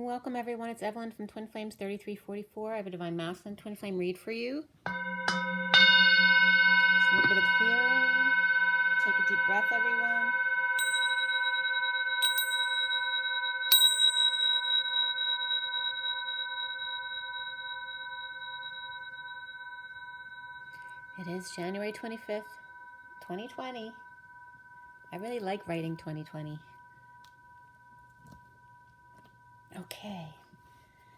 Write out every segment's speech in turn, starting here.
welcome everyone. It's Evelyn from Twin Flames 3344. I have a Divine Masculine Twin Flame read for you. Just a little bit of clearing. Take a deep breath, everyone. It is January 25th, 2020. I really like writing 2020. Okay.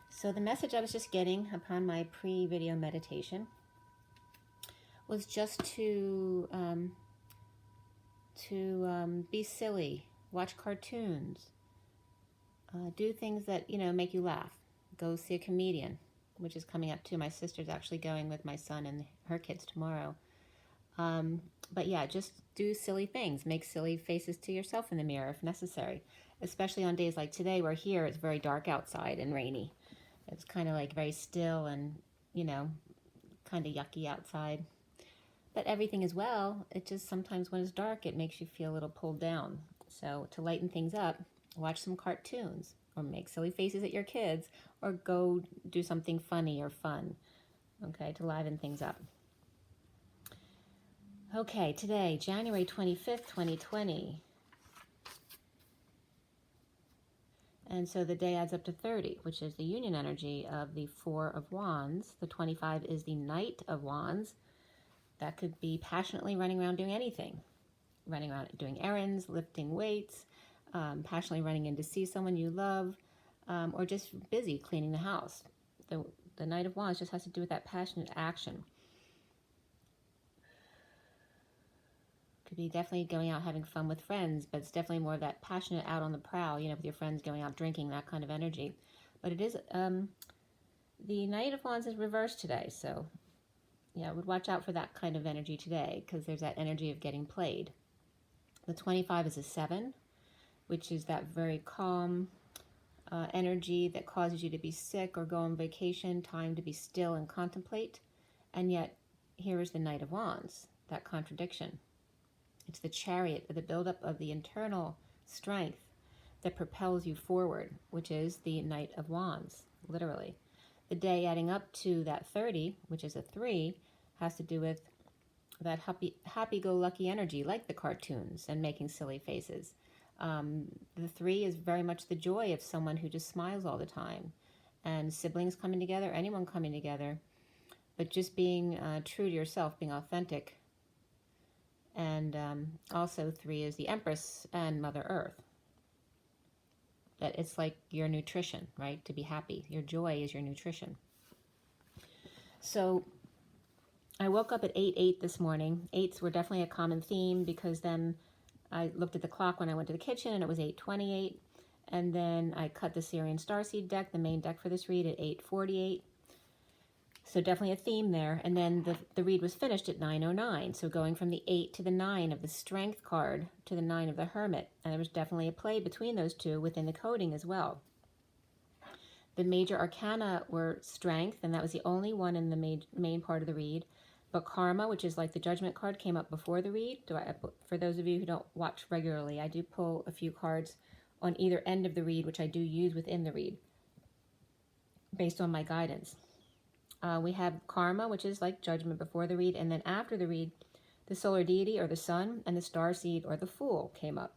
So the message I was just getting upon my pre-video meditation was just to be silly, watch cartoons, do things that, make you laugh. Go see a comedian, which is coming up too. My sister's actually going with my son and her kids tomorrow. But yeah, just do silly things. Make silly faces to yourself in the mirror if necessary, especially on days like today where here it's very dark outside and rainy. It's kind of like very still and, kind of yucky outside. But everything is well. It just sometimes when it's dark, it makes you feel a little pulled down. So to lighten things up, watch some cartoons or make silly faces at your kids or go do something funny or fun, okay, to liven things up. Okay, today, January 25th, 2020. And so the day adds up to 30, which is the union energy of the Four of Wands. The 25 is the Knight of Wands. That could be passionately running around doing anything. Running around doing errands, lifting weights, passionately running in to see someone you love, or just busy cleaning the house. The Knight of Wands just has to do with that passionate action. Could be definitely going out having fun with friends, but it's definitely more of that passionate out on the prowl, with your friends going out drinking, that kind of energy. But it is, the Knight of Wands is reversed today, so yeah, I would watch out for that kind of energy today because there's that energy of getting played. The 25 is a 7, which is that very calm energy that causes you to be sick or go on vacation, time to be still and contemplate. And yet, here is the Knight of Wands, that contradiction. It's the chariot, the buildup of the internal strength that propels you forward, which is the Knight of Wands, literally. The day adding up to that 30, which is a 3, has to do with that happy-go-lucky energy, like the cartoons and making silly faces. The 3 is very much the joy of someone who just smiles all the time. And siblings coming together, anyone coming together, but just being true to yourself, being authentic. And also 3 is the Empress and Mother Earth. That it's like your nutrition, right? To be happy. Your joy is your nutrition. So I woke up at 8:08 this morning. 8s were definitely a common theme because then I looked at the clock when I went to the kitchen and it was 8:28. And then I cut the SIRIAN Starseed deck, the main deck for this read, at 8:48. So definitely a theme there. And then the read was finished at 9:09. So going from the 8 to the 9 of the Strength card to the 9 of the Hermit. And there was definitely a play between those two within the coding as well. The major arcana were Strength, and that was the only one in the main part of the read. But Karma, which is like the Judgment card, came up before the read. For those of you who don't watch regularly, I do pull a few cards on either end of the read, which I do use within the read, based on my guidance. We have Karma, which is like Judgment before the read, and then after the read, the Solar Deity, or the Sun, and the Starseed, or the Fool, came up.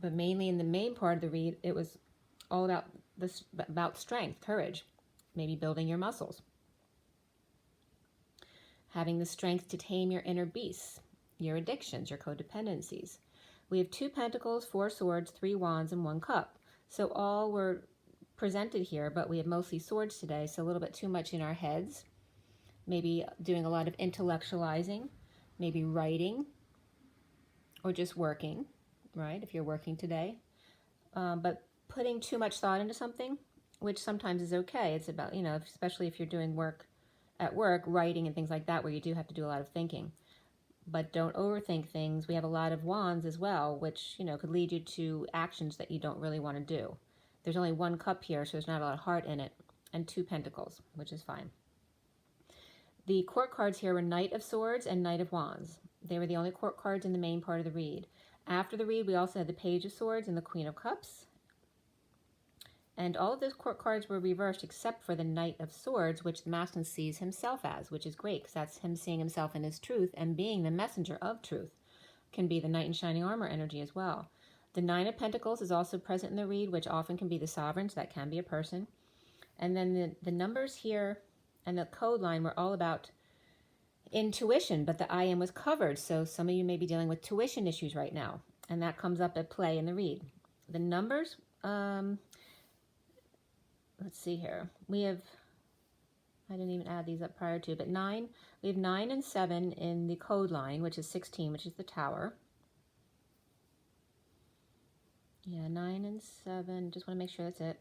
But mainly in the main part of the read, it was all about strength, courage, maybe building your muscles. Having the strength to tame your inner beasts, your addictions, your codependencies. We have 2 Pentacles, 4 Swords, 3 Wands, and 1 Cup. So all were presented here, but we have mostly swords today, so a little bit too much in our heads. Maybe doing a lot of intellectualizing, maybe writing, or just working, right, if you're working today. But putting too much thought into something, which sometimes is okay. It's about, especially if you're doing work at work, writing and things like that, where you do have to do a lot of thinking. But don't overthink things. We have a lot of Wands as well, which, could lead you to actions that you don't really want to do. There's only 1 Cup here, so there's not a lot of heart in it, and 2 Pentacles, which is fine. The court cards here were Knight of Swords and Knight of Wands. They were the only court cards in the main part of the read. After the read, we also had the Page of Swords and the Queen of Cups. And all of those court cards were reversed except for the Knight of Swords, which the masculine sees himself as, which is great because that's him seeing himself in his truth and being the messenger of truth. Can be the Knight in Shining Armor energy as well. The Nine of Pentacles is also present in the read, which often can be the Sovereign, so that can be a person. And then the numbers here and the code line were all about intuition, but the I am was covered, so some of you may be dealing with tuition issues right now, and that comes up at play in the read. The numbers, let's see here. We have, I didn't even add these up prior to, but 9. We have 9 and 7 in the code line, which is 16, which is the Tower. Yeah, 9 and 7. Just want to make sure that's it.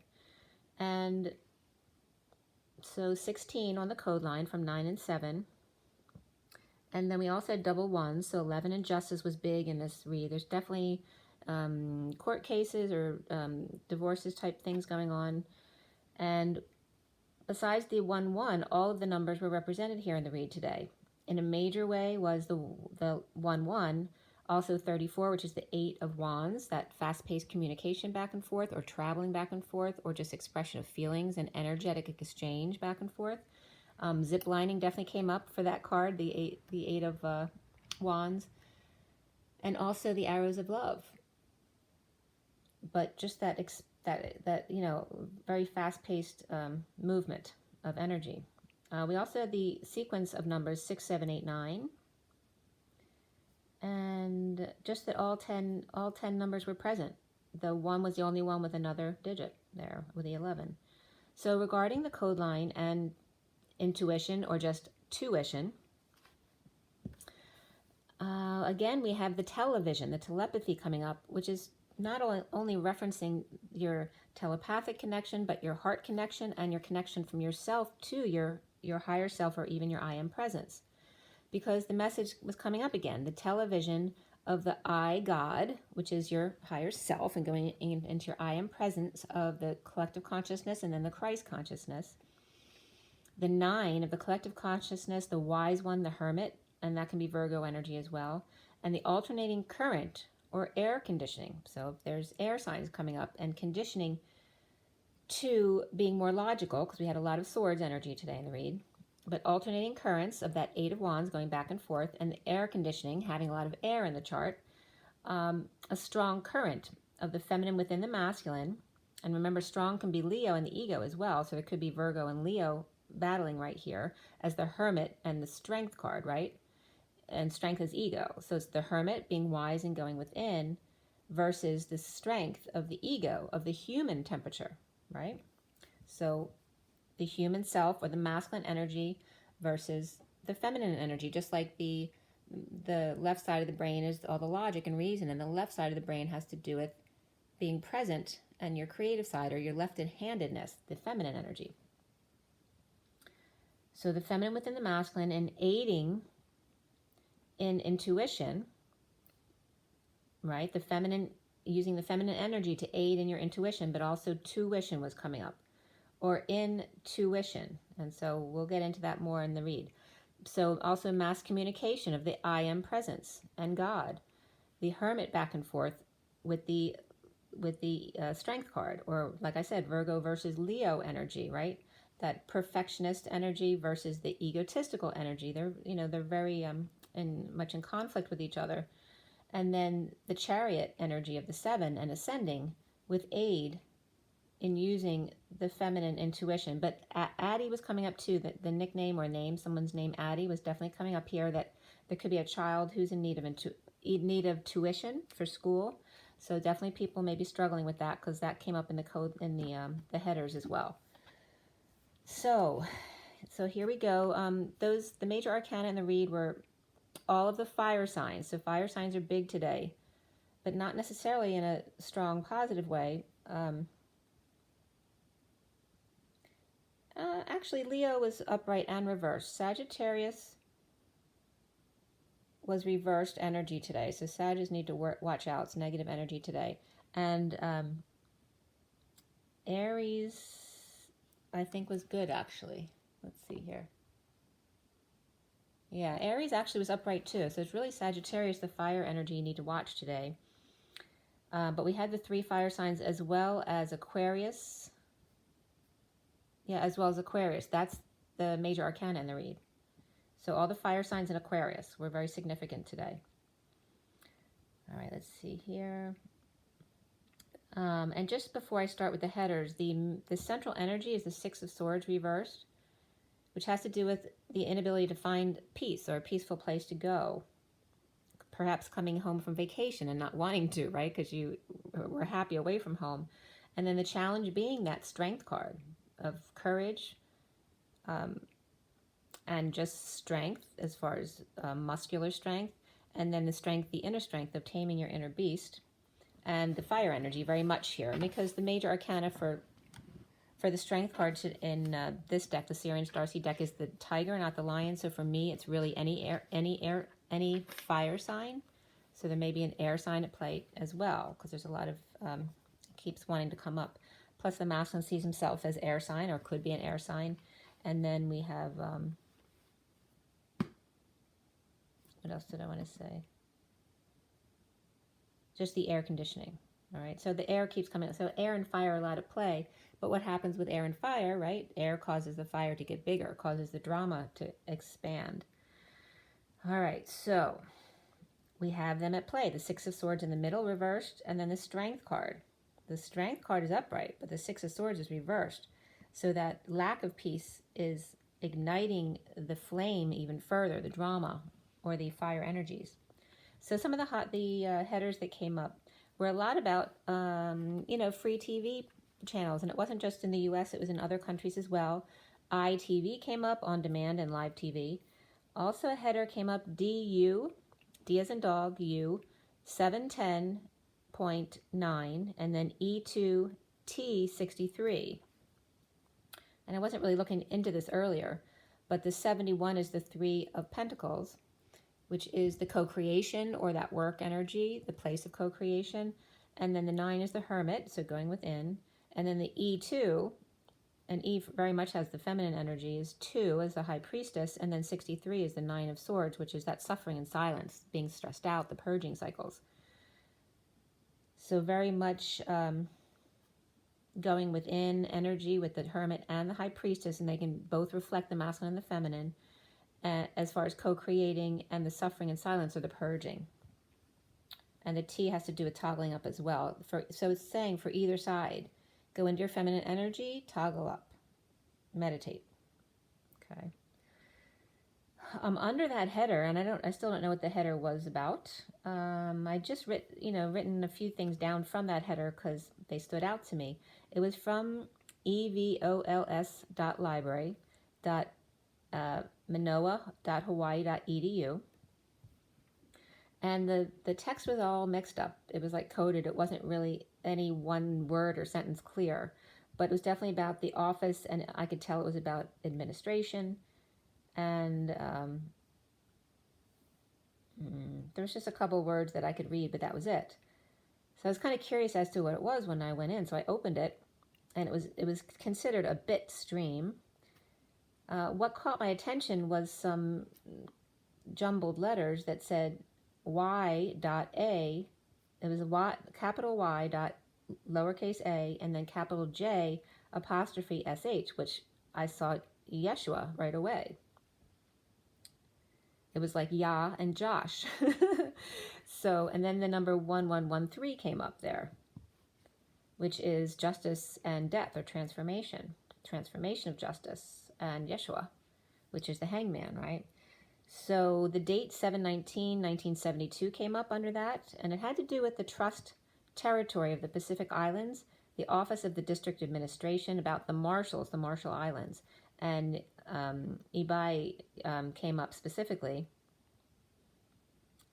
And so 16 on the code line from 9 and 7. And then we also had double ones, so 11 and Justice was big in this read. There's definitely court cases or divorces type things going on. And besides the 1-1, all of the numbers were represented here in the read today. In a major way was the 1-1, also 34, which is the 8 of Wands, that fast-paced communication back and forth, or traveling back and forth, or just expression of feelings and energetic exchange back and forth. Zip lining definitely came up for that card, the eight of Wands, and also the Arrows of Love. But just that you know, very fast-paced movement of energy. We also had the sequence of numbers 6, 7, 8, 9, and just that all 10 numbers were present. The 1 was the only one with another digit there with the 11. So regarding the code line and intuition or just tuition, again we have the television, the telepathy coming up, which is not only referencing your telepathic connection, but your heart connection and your connection from yourself to your higher self, or even your I am presence. Because the message was coming up again, the television of the I God, which is your higher self, and going into your I am presence of the collective consciousness and then the Christ consciousness. The 9 of the collective consciousness, the wise one, the hermit, and that can be Virgo energy as well. And the alternating current, or air conditioning. So if there's air signs coming up, and conditioning to being more logical, because we had a lot of swords energy today in the read, but alternating currents of that 8 of Wands going back and forth, and the air conditioning, having a lot of air in the chart, a strong current of the feminine within the masculine. And remember, strong can be Leo and the ego as well, so it could be Virgo and Leo battling right here as the hermit and the strength card, right? And strength is ego. So it's the hermit being wise and going within versus the strength of the ego, of the human temperature, right? So the human self, or the masculine energy, versus the feminine energy, just like the left side of the brain is all the logic and reason, and the left side of the brain has to do with being present and your creative side, or your left-handedness, the feminine energy. So the feminine within the masculine, and aiding in intuition, right? The feminine, using the feminine energy to aid in your intuition, but also tuition was coming up, or intuition. And so we'll get into that more in the read. So also mass communication of the I am presence and God, the hermit back and forth with the strength card, or like I said, Virgo versus Leo energy, right? That perfectionist energy versus the egotistical energy. They're very much in conflict with each other. And then the chariot energy of the 7 and ascending with aid in using the feminine intuition. But Addie was coming up too, the nickname or name, someone's name Addie, was definitely coming up here, that there could be a child who's in need of tuition for school. So definitely people may be struggling with that, because that came up in the code in the headers as well. So here we go. The major arcana in the read were all of the fire signs. So fire signs are big today, but not necessarily in a strong positive way. Actually, Leo was upright and reversed. Sagittarius was reversed energy today. So Sagittarius need to watch out. It's negative energy today. And Aries, I think, was good, actually. Let's see here. Yeah, Aries actually was upright too. So it's really Sagittarius, the fire energy, you need to watch today. But we had the 3 fire signs, as well as Aquarius, Yeah, as well as Aquarius. That's the major arcana in the read. So all the fire signs in Aquarius were very significant today. All right, let's see here. And just before I start with the headers, the central energy is the Six of Swords reversed, which has to do with the inability to find peace or a peaceful place to go. Perhaps coming home from vacation and not wanting to, right? Because you were happy away from home. And then the challenge being that Strength card of courage and just strength as far as muscular strength. And then the strength, the inner strength of taming your inner beast. And the fire energy very much here. Because the major arcana for the strength cards in this deck, the SIRIAN STARSEED deck, is the tiger, not the lion. So for me, it's really any fire sign. So there may be an air sign at play as well, because there's a lot of keeps wanting to come up. Plus the masculine sees himself as air sign, or could be an air sign. And then we have what else did I want to say? Just the air conditioning. All right, so the air keeps coming. So air and fire are allowed to play. But what happens with air and fire, right? Air causes the fire to get bigger, causes the drama to expand. All right, so we have them at play. The Six of Swords in the middle, reversed, and then the Strength card. The Strength card is upright, but the Six of Swords is reversed. So that lack of peace is igniting the flame even further, the drama or the fire energies. So some of the headers that came up were a lot about, free TV channels. And it wasn't just in the U.S., it was in other countries as well. ITV came up, on demand and live TV. Also a header came up, DU, D as in dog, U, 710.9, and then E2T63. And I wasn't really looking into this earlier, but the 71 is the Three of Pentacles, which is the co-creation or that work energy, the place of co-creation. And then the 9 is the Hermit, so going within. And then the E2, and E very much has the feminine energy, is 2 as the High Priestess, and then 63 is the 9 of Swords, which is that suffering and silence, being stressed out, the purging cycles. So very much going within energy with the Hermit and the High Priestess, and they can both reflect the masculine and the feminine, as far as co-creating, and the suffering and silence or the purging. And the T has to do with toggling up as well. So it's saying for either side, go into your feminine energy, toggle up, meditate. Okay. Under that header, and I still don't know what the header was about. I just written a few things down from that header because they stood out to me. It was from evols.library.manoa.hawaii.edu. And the text was all mixed up. It was like coded. It wasn't really any one word or sentence clear. But it was definitely about the office, and I could tell it was about administration. And there was just a couple words that I could read, but that was it. So I was kind of curious as to what it was when I went in. So I opened it, and it was considered a bit stream. What caught my attention was some jumbled letters that said Y.A. It was a capital Y dot lowercase a, and then capital J apostrophe SH, which I saw Yeshua right away. It was like Yah and Josh. So, and then the number 1113 came up there, which is justice and death, or transformation of justice, and Yeshua, which is the hangman, right? So the date 7/19/1972 came up under that, and it had to do with the trust territory of the Pacific Islands, the Office of the District Administration, about the Marshall Islands. And EBEE came up specifically,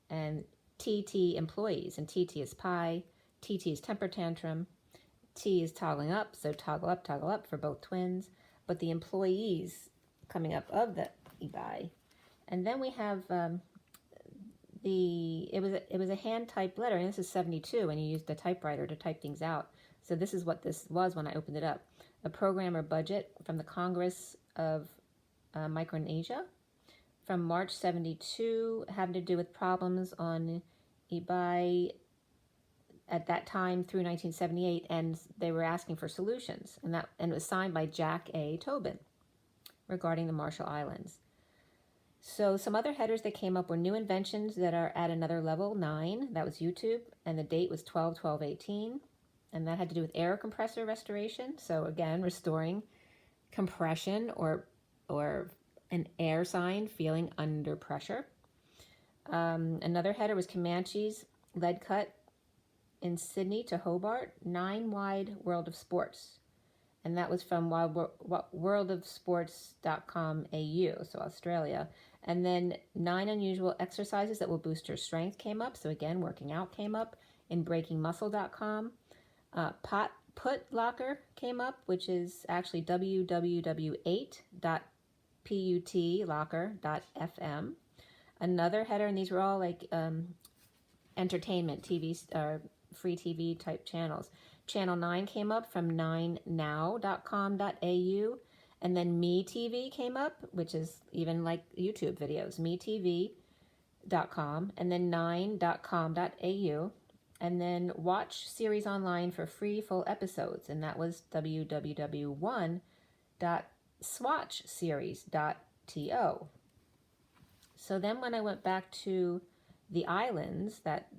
and TT employees, and TT is pie, TT is temper tantrum, T is toggling up, so toggle up for both twins, but the employees coming up of the EBEE. And then we have it was a hand typed letter, and this is 72, and you used a typewriter to type things out. So this is what this was when I opened it up. A program or budget from the Congress of Micronesia from March 72, having to do with problems on EBEE at that time through 1978, and they were asking for solutions, and it was signed by Jack A. Tobin regarding the Marshall Islands. So some other headers that came up were new inventions that are at another level, 9. That was YouTube, and the date was 12/12/18, and that had to do with air compressor restoration. So again, restoring compression or an air sign feeling under pressure. Another header was Comanches lead cut in Sydney to Hobart, 9 wide World of Sports. And that was from worldofsports.com.au, so Australia. And then 9 unusual exercises that will boost your strength came up. So again, working out came up in breakingmuscle.com. Put Locker came up, which is actually www.8.putlocker.fm. Another header, and these were all like entertainment, TV, or free TV type channels. Channel 9 came up from 9now.com.au, and then MeTV came up, which is even like YouTube videos, metv.com, and then 9.com.au, and then watch series online for free full episodes, and that was www.swatchseries.to. So then when I went back to the islands, that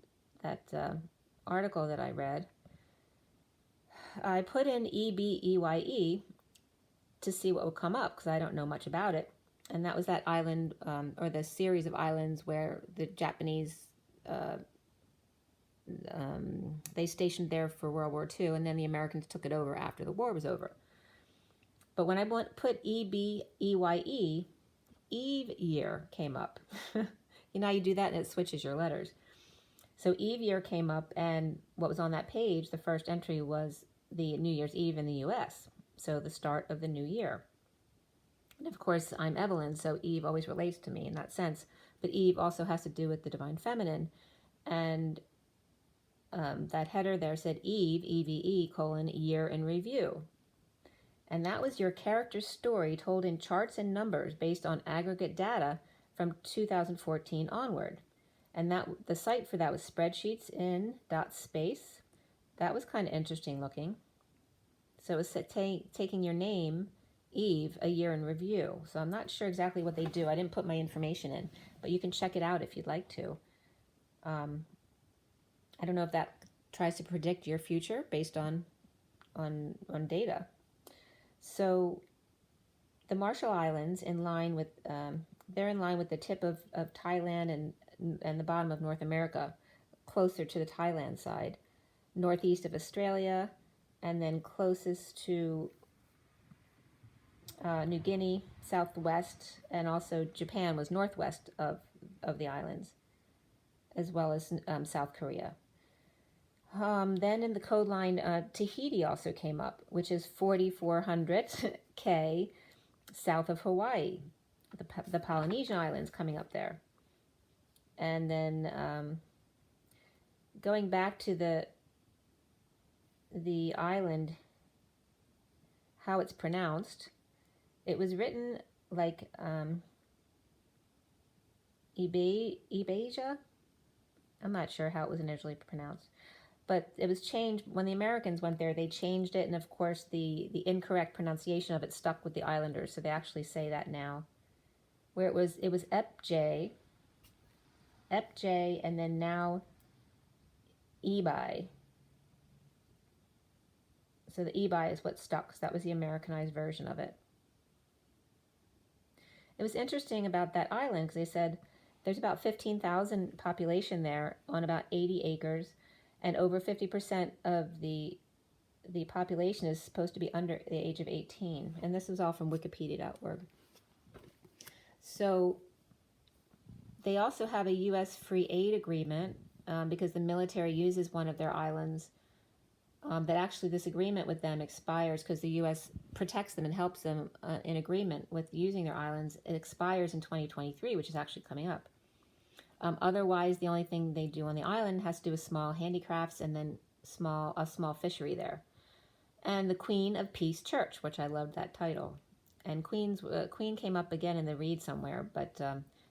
article that I read, I put in EBEE to see what would come up, because I don't know much about it. And that was that island, or the series of islands where the Japanese, they stationed there for World War II, and then the Americans took it over after the war was over. But when I put EBEE, Eve year came up. You know, you do that and it switches your letters. So Eve year came up, and what was on that page, the first entry was the New Year's Eve in the U.S., so the start of the new year. And of course, I'm Evelyn, so Eve always relates to me in that sense. But Eve also has to do with the Divine Feminine. And that header there said Eve, EVE, year in review. And that was your character's story told in charts and numbers based on aggregate data from 2014 onward. And that the site for that was spreadsheets in .space. That was kind of interesting looking. So it was taking your name, Eve, a year in review. So I'm not sure exactly what they do. I didn't put my information in, but you can check it out if you'd like to. I don't know if that tries to predict your future based on data. So the Marshall Islands, in line with they're in line with the tip of Thailand and the bottom of North America, closer to the Thailand side, northeast of Australia, and then closest to New Guinea, southwest, and also Japan was northwest of the islands, as well as South Korea. Then in the code line, Tahiti also came up, which is 4,400 K south of Hawaii, the Polynesian Islands coming up there. And then going back to the island, how it's pronounced, it was written like EBEE. I'm not sure how it was initially pronounced. But it was changed when the Americans went there. They changed it, and of course the incorrect pronunciation of it stuck with the islanders, so they actually say that now. Where it was EBEE, and then now EBEE. So the EBEE is what stuck, because that was the Americanized version of it. It was interesting about that island, because they said there's about 15,000 population there on about 80 acres. And over 50% of the population is supposed to be under the age of 18. And this is all from wikipedia.org. So they also have a U.S. free aid agreement because the military uses one of their islands. That actually this agreement with them expires because the U.S. protects them and helps them in agreement with using their islands. It expires in 2023, which is actually coming up. Otherwise, the only thing they do on the island has to do with small handicrafts and then a small fishery there. And the Queen of Peace Church, which I loved that title. And Queen came up again in the read somewhere, but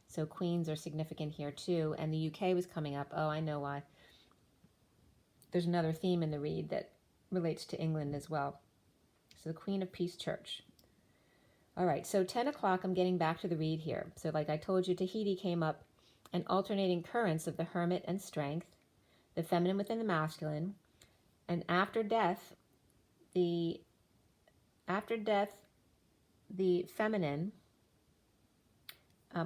so Queens are significant here too. And the UK was coming up. Oh, I know why. there's another theme in the read that relates to England as well. So the Queen of Peace Church. All right, so 10 o'clock, I'm getting back to the read here. So like I told you, Tahiti came up, and alternating currents of the hermit and strength, the feminine within the masculine, and after death, the feminine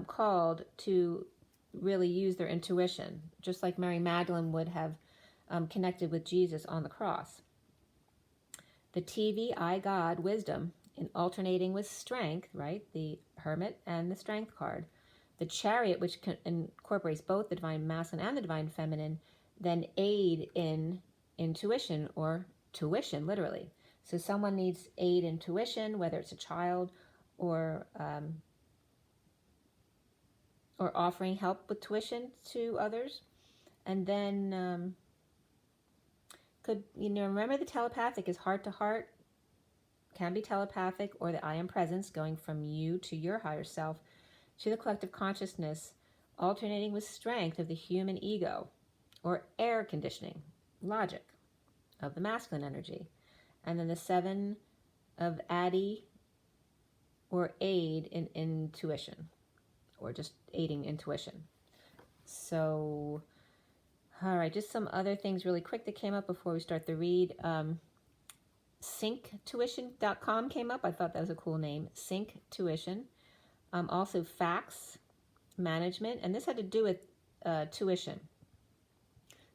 called to really use their intuition, just like Mary Magdalene would have connected with Jesus on the cross. The TV, I, God, wisdom, in alternating with strength, right? The hermit and the strength card. The chariot, which incorporates both the divine masculine and the divine feminine, then aid in intuition, or tuition, literally. So someone needs aid in tuition, whether it's a child or offering help with tuition to others. And then remember, the telepathic is heart to heart, can be telepathic, or the I am presence going from you to your higher self to the collective consciousness, alternating with strength of the human ego, or air conditioning, logic of the masculine energy. And then the 7 of Addy, or aid in intuition, or just aiding intuition. So, all right, just some other things really quick that came up before we start the read. Synctuition.com came up. I thought that was a cool name, Synctuition. Also fax management, and this had to do with tuition.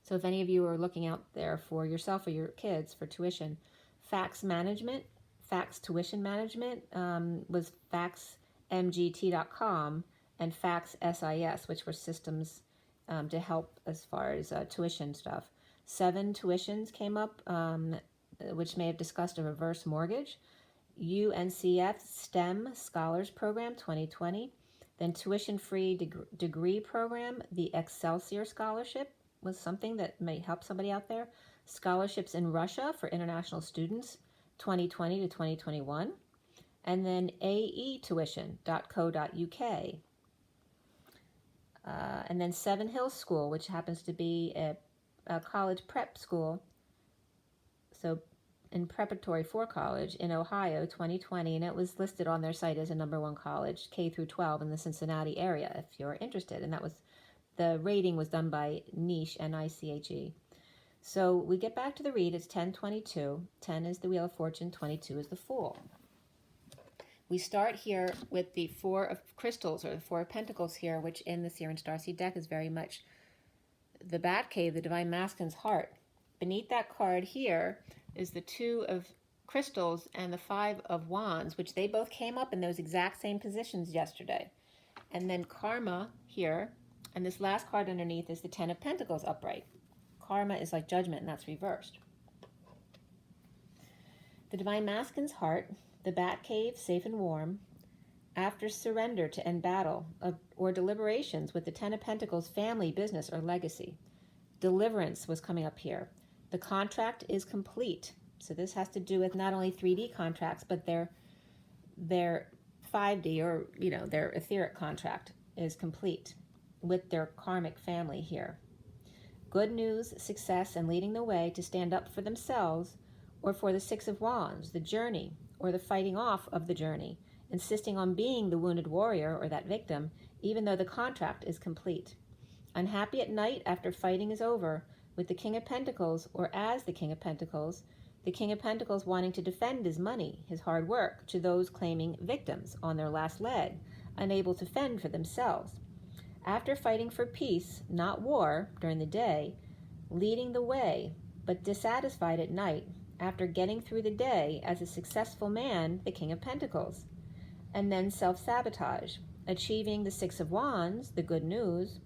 So if any of you are looking out there for yourself or your kids for tuition, fax management, fax tuition management was faxmgt.com, and fax SIS, which were systems to help as far as tuition stuff. 7 tuitions came up, which may have discussed a reverse mortgage. UNCF STEM Scholars Program 2020. Then tuition-free degree program, the Excelsior Scholarship was something that may help somebody out there. Scholarships in Russia for international students 2020 to 2021. And then aetuition.co.uk. And then Seven Hills School, which happens to be a college prep school. So in preparatory for college in Ohio 2020, and it was listed on their site as a #1 college, K through 12 in the Cincinnati area, if you're interested. And that was, the rating was done by Niche, N-I-C-H-E. So we get back to the read. It's 10:22. 10 is the Wheel of Fortune, 22 is the Fool. We start here with the 4 of Crystals, or the 4 of Pentacles here, which in the SIRIAN Starseed deck is very much the Batcave, the Divine Masculine's heart. Beneath that card here is the 2 of Crystals and the 5 of Wands, which they both came up in those exact same positions yesterday. And then Karma here, and this last card underneath is the 10 of Pentacles upright. Karma is like judgment, and that's reversed. The Divine Masculine's heart, the Batcave, safe and warm, after surrender to end battle or deliberations with the 10 of Pentacles, family, business, or legacy. Deliverance was coming up here. The contract is complete. So this has to do with not only 3D contracts, but their 5D, or their etheric contract is complete with their karmic family here. Good news, success, and leading the way to stand up for themselves, or for the 6 of Wands, the journey, or the fighting off of the journey, insisting on being the wounded warrior or that victim, even though the contract is complete. Unhappy at night after fighting is over, with the King of Pentacles, or as the King of Pentacles wanting to defend his money, his hard work, to those claiming victims on their last leg, unable to fend for themselves. After fighting for peace, not war, during the day, leading the way, but dissatisfied at night, after getting through the day as a successful man, the King of Pentacles. And then self-sabotage, achieving the 6 of Wands, the good news,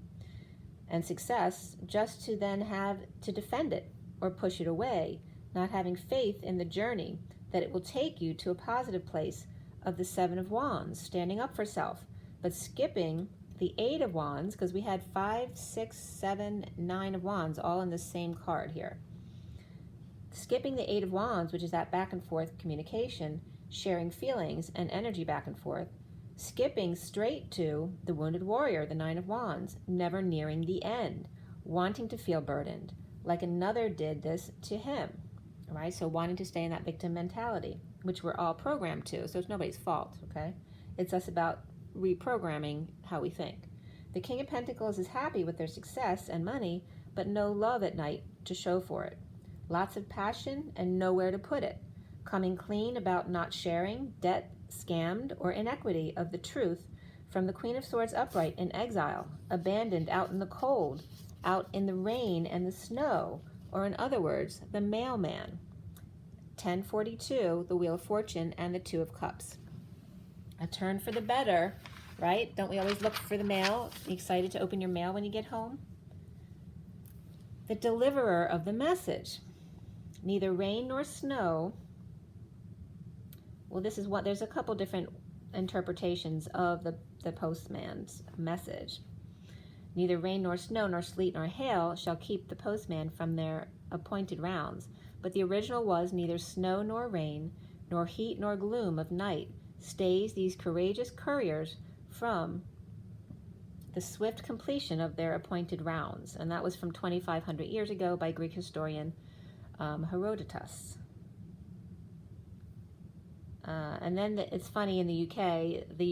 and success, just to then have to defend it or push it away, not having faith in the journey that it will take you to a positive place of the 7 of Wands, standing up for self, but skipping the 8 of Wands, because we had 5, 6, 7, 9 of Wands all in the same card here. Skipping the 8 of Wands, which is that back and forth communication, sharing feelings and energy back and forth, skipping straight to the wounded warrior, the 9 of Wands, never nearing the end, wanting to feel burdened, like another did this to him, right? So wanting to stay in that victim mentality, which we're all programmed to, so it's nobody's fault, okay? It's us about reprogramming how we think. The King of Pentacles is happy with their success and money, but no love at night to show for it. Lots of passion and nowhere to put it. Coming clean about not sharing, debt, scammed, or inequity of the truth from the Queen of Swords upright in exile, abandoned out in the cold, out in the rain and the snow, or in other words, the mailman. 1042, the Wheel of Fortune, and the Two of Cups. A turn for the better, right? Don't we always look for the mail? Excited to open your mail when you get home? The deliverer of the message. Neither rain nor snow. Well, this is what, there's a couple different interpretations of the postman's message. Neither rain nor snow nor sleet nor hail shall keep the postman from their appointed rounds. But the original was neither snow nor rain, nor heat nor gloom of night stays these courageous couriers from the swift completion of their appointed rounds. And that was from 2,500 years ago by Greek historian Herodotus. And then it's funny, in the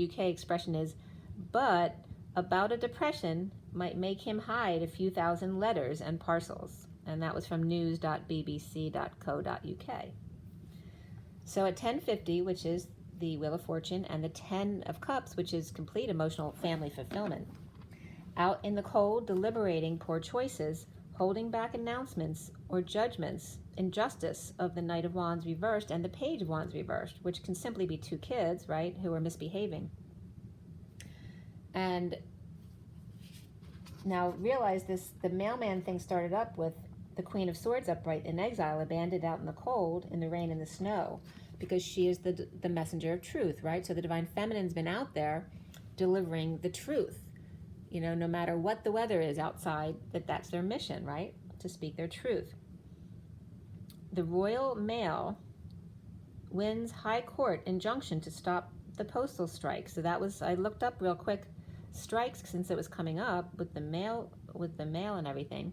UK expression is, but about a depression might make him hide a few thousand letters and parcels. And that was from news.bbc.co.uk. So at 1050, which is the Wheel of Fortune, and the 10 of Cups, which is complete emotional family fulfillment. Out in the cold, deliberating poor choices, holding back announcements or judgments, injustice of the Knight of Wands reversed and the Page of Wands reversed, which can simply be two kids, right, who are misbehaving. And now realize this, the mailman thing started up with the Queen of Swords upright in exile, abandoned out in the cold, in the rain and the snow, because she is the messenger of truth, right? So the Divine Feminine's been out there delivering the truth. You know, no matter what the weather is outside, that's their mission, right? To speak their truth. The Royal Mail wins High Court injunction to stop the Postal Strike. So that was, I looked up real quick, strikes since it was coming up with the mail and everything.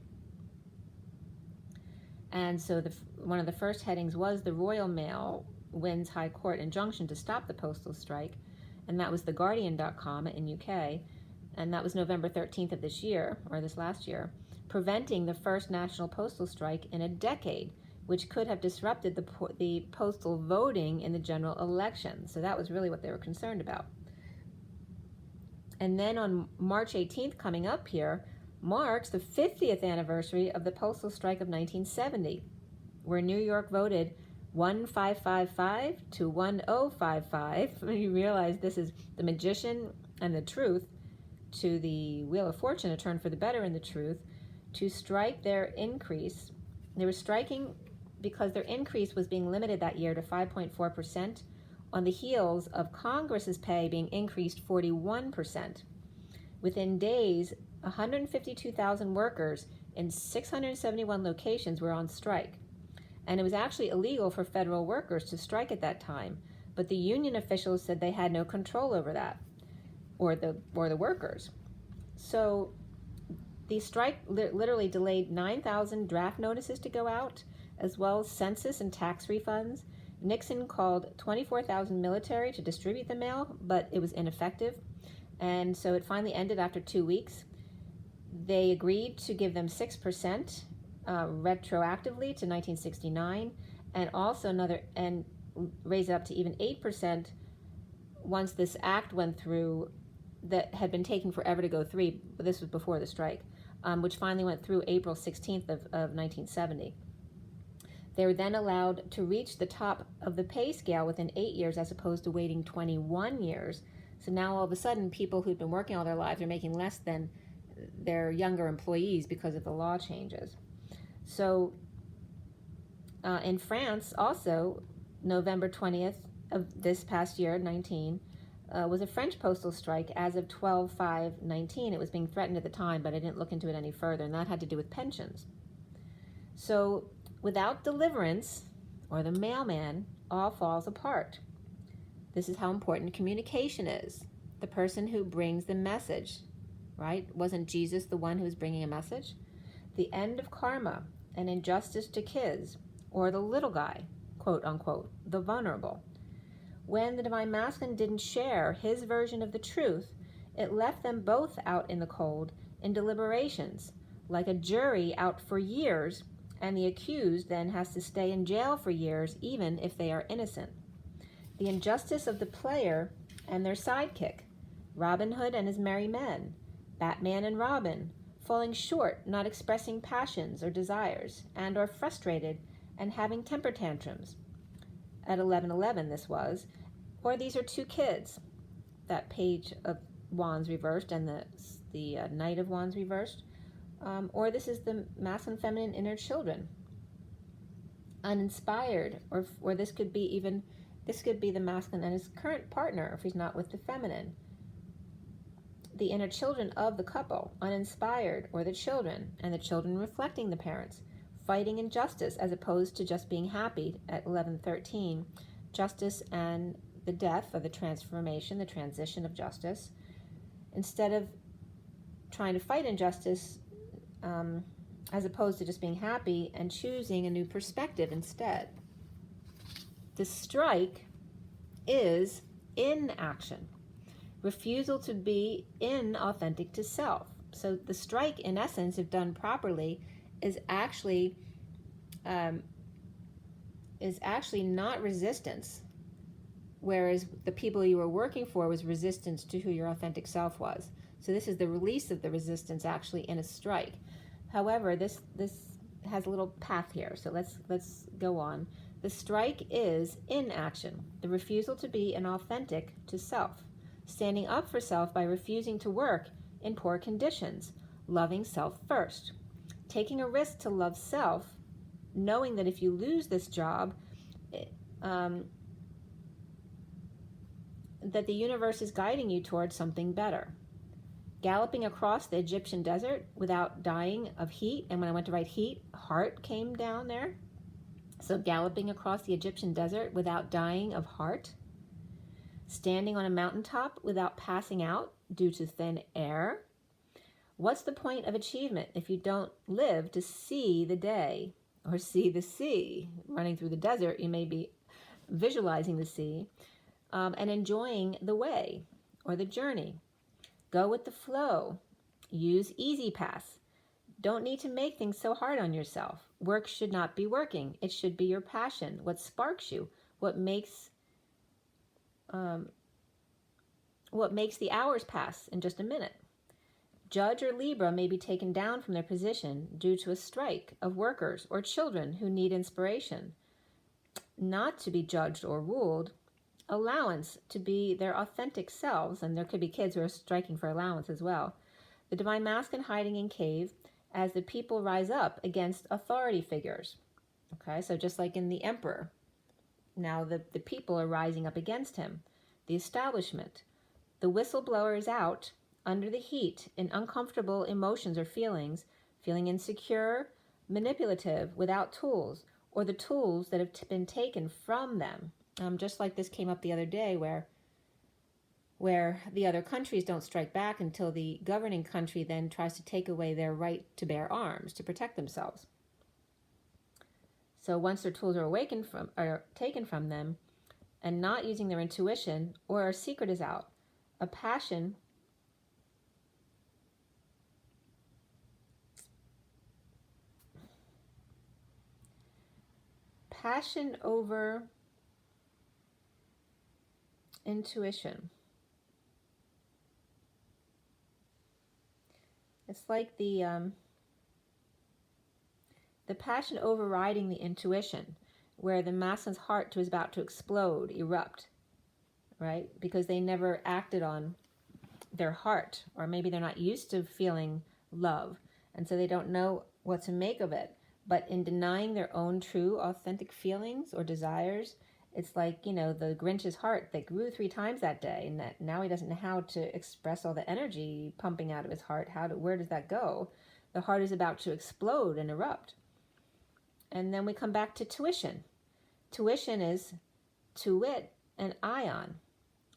And so one of the first headings was the Royal Mail wins High Court injunction to stop the Postal Strike, and that was theguardian.com in UK, and that was November 13th of this year, or this last year, preventing the first national postal strike in a decade, which could have disrupted the postal voting in the general election. So that was really what they were concerned about. And then on March 18th, coming up here, marks the 50th anniversary of the postal strike of 1970, where New York voted 1555 to 1055. You realize this is the magician and the truth to the Wheel of Fortune, a turn for the better in the truth, to strike their increase. They were striking because their increase was being limited that year to 5.4% on the heels of Congress's pay being increased 41%. Within days, 152,000 workers in 671 locations were on strike. And it was actually illegal for federal workers to strike at that time, but the union officials said they had no control over that, or the workers. So the strike literally delayed 9,000 draft notices to go out, as well as census and tax refunds. Nixon called 24,000 military to distribute the mail, but it was ineffective. And so it finally ended after 2 weeks. They agreed to give them 6% retroactively to 1969, and also raise it up to even 8% once this act went through that had been taking forever to go through. But this was before the strike, which finally went through April 16th of 1970. They were then allowed to reach the top of the pay scale within 8 years, as opposed to waiting 21 years. So now all of a sudden, people who'd been working all their lives are making less than their younger employees because of the law changes. So in France also, November 20th of this past year, 19, was a French postal strike as of 12/5/19. It was being threatened at the time, but I didn't look into it any further, and that had to do with pensions. So without deliverance, or the mailman, all falls apart. This is how important communication is. The person who brings the message, right? Wasn't Jesus the one who was bringing a message? The end of karma. an injustice to kids, or the little guy, quote unquote, the vulnerable. When the Divine Masculine didn't share his version of the truth, it left them both out in the cold in deliberations, like a jury out for years, and the accused then has to stay in jail for years even if they are innocent. The injustice of the player and their sidekick, Robin Hood and his merry men, Batman and Robin, falling short, not expressing passions or desires, and are frustrated and having temper tantrums. At 11:11 this was, or these are two kids, that Page of Wands reversed and the Knight of Wands reversed, or this is the masculine feminine inner children, uninspired, or this could be the masculine and his current partner if he's not with the feminine. The inner children of the couple, uninspired, or the children, and the children reflecting the parents, fighting injustice as opposed to just being happy at 11:13, justice and the death or the transformation, the transition of justice, instead of trying to fight injustice as opposed to just being happy and choosing a new perspective instead. The strike is inaction, refusal to be inauthentic to self. So the strike, in essence, if done properly, is actually not resistance, whereas the people you were working for was resistance to who your authentic self was. So this is the release of the resistance actually in a strike. However, this has a little path here, so let's go on. The strike is inaction, the refusal to be inauthentic to self, standing up for self by refusing to work in poor conditions, loving self first, taking a risk to love self, knowing that if you lose this job, that the universe is guiding you towards something better. Galloping across the Egyptian desert without dying of heat, and when I went to write heat, heart came down there. So galloping across the Egyptian desert without dying of heart. Standing on a mountaintop without passing out due to thin air. What's the point of achievement if you don't live to see the day or see the sea? Running through the desert, you may be visualizing the sea and enjoying the way or the journey. Go with the flow. Use Easy Pass. Don't need to make things so hard on yourself. Work should not be working. It should be your passion, what sparks you, what makes the hours pass in just a minute. Judge or Libra may be taken down from their position due to a strike of workers or children who need inspiration. Not to be judged or ruled. Allowance to be their authentic selves, and there could be kids who are striking for allowance as well. The Divine Masculine hiding in cave as the people rise up against authority figures. Okay, so just like in the Emperor, now the people are rising up against him. The establishment. The whistleblower is out under the heat in uncomfortable emotions or feelings, feeling insecure, manipulative, without tools, or the tools that have been taken from them. Just like this came up the other day where the other countries don't strike back until the governing country then tries to take away their right to bear arms to protect themselves. So once their tools are taken from them and not using their intuition, or a secret is out, a passion over intuition. It's like the passion overriding the intuition, where the masculine's heart is about to explode, erupt, right? Because they never acted on their heart, or maybe they're not used to feeling love, and so they don't know what to make of it. But in denying their own true, authentic feelings or desires, it's like, the Grinch's heart that grew 3 times that day, and that now he doesn't know how to express all the energy pumping out of his heart. Where does that go? The heart is about to explode and erupt. And then we come back to tuition. Tuition is to-wit and ion.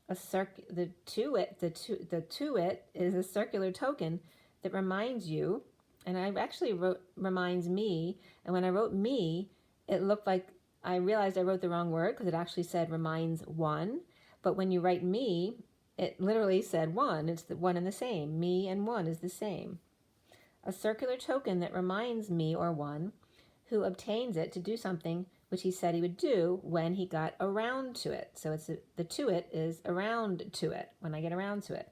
The to-wit is a circular token that reminds you And I actually wrote reminds me, and when I wrote me, it looked like I realized I wrote the wrong word because it actually said reminds one. But when you write me, it literally said one. It's the one and the same. Me and one is the same. A circular token that reminds me or one who obtains it to do something which he said he would do when he got around to it. So it's the to it is around to it, when I get around to it.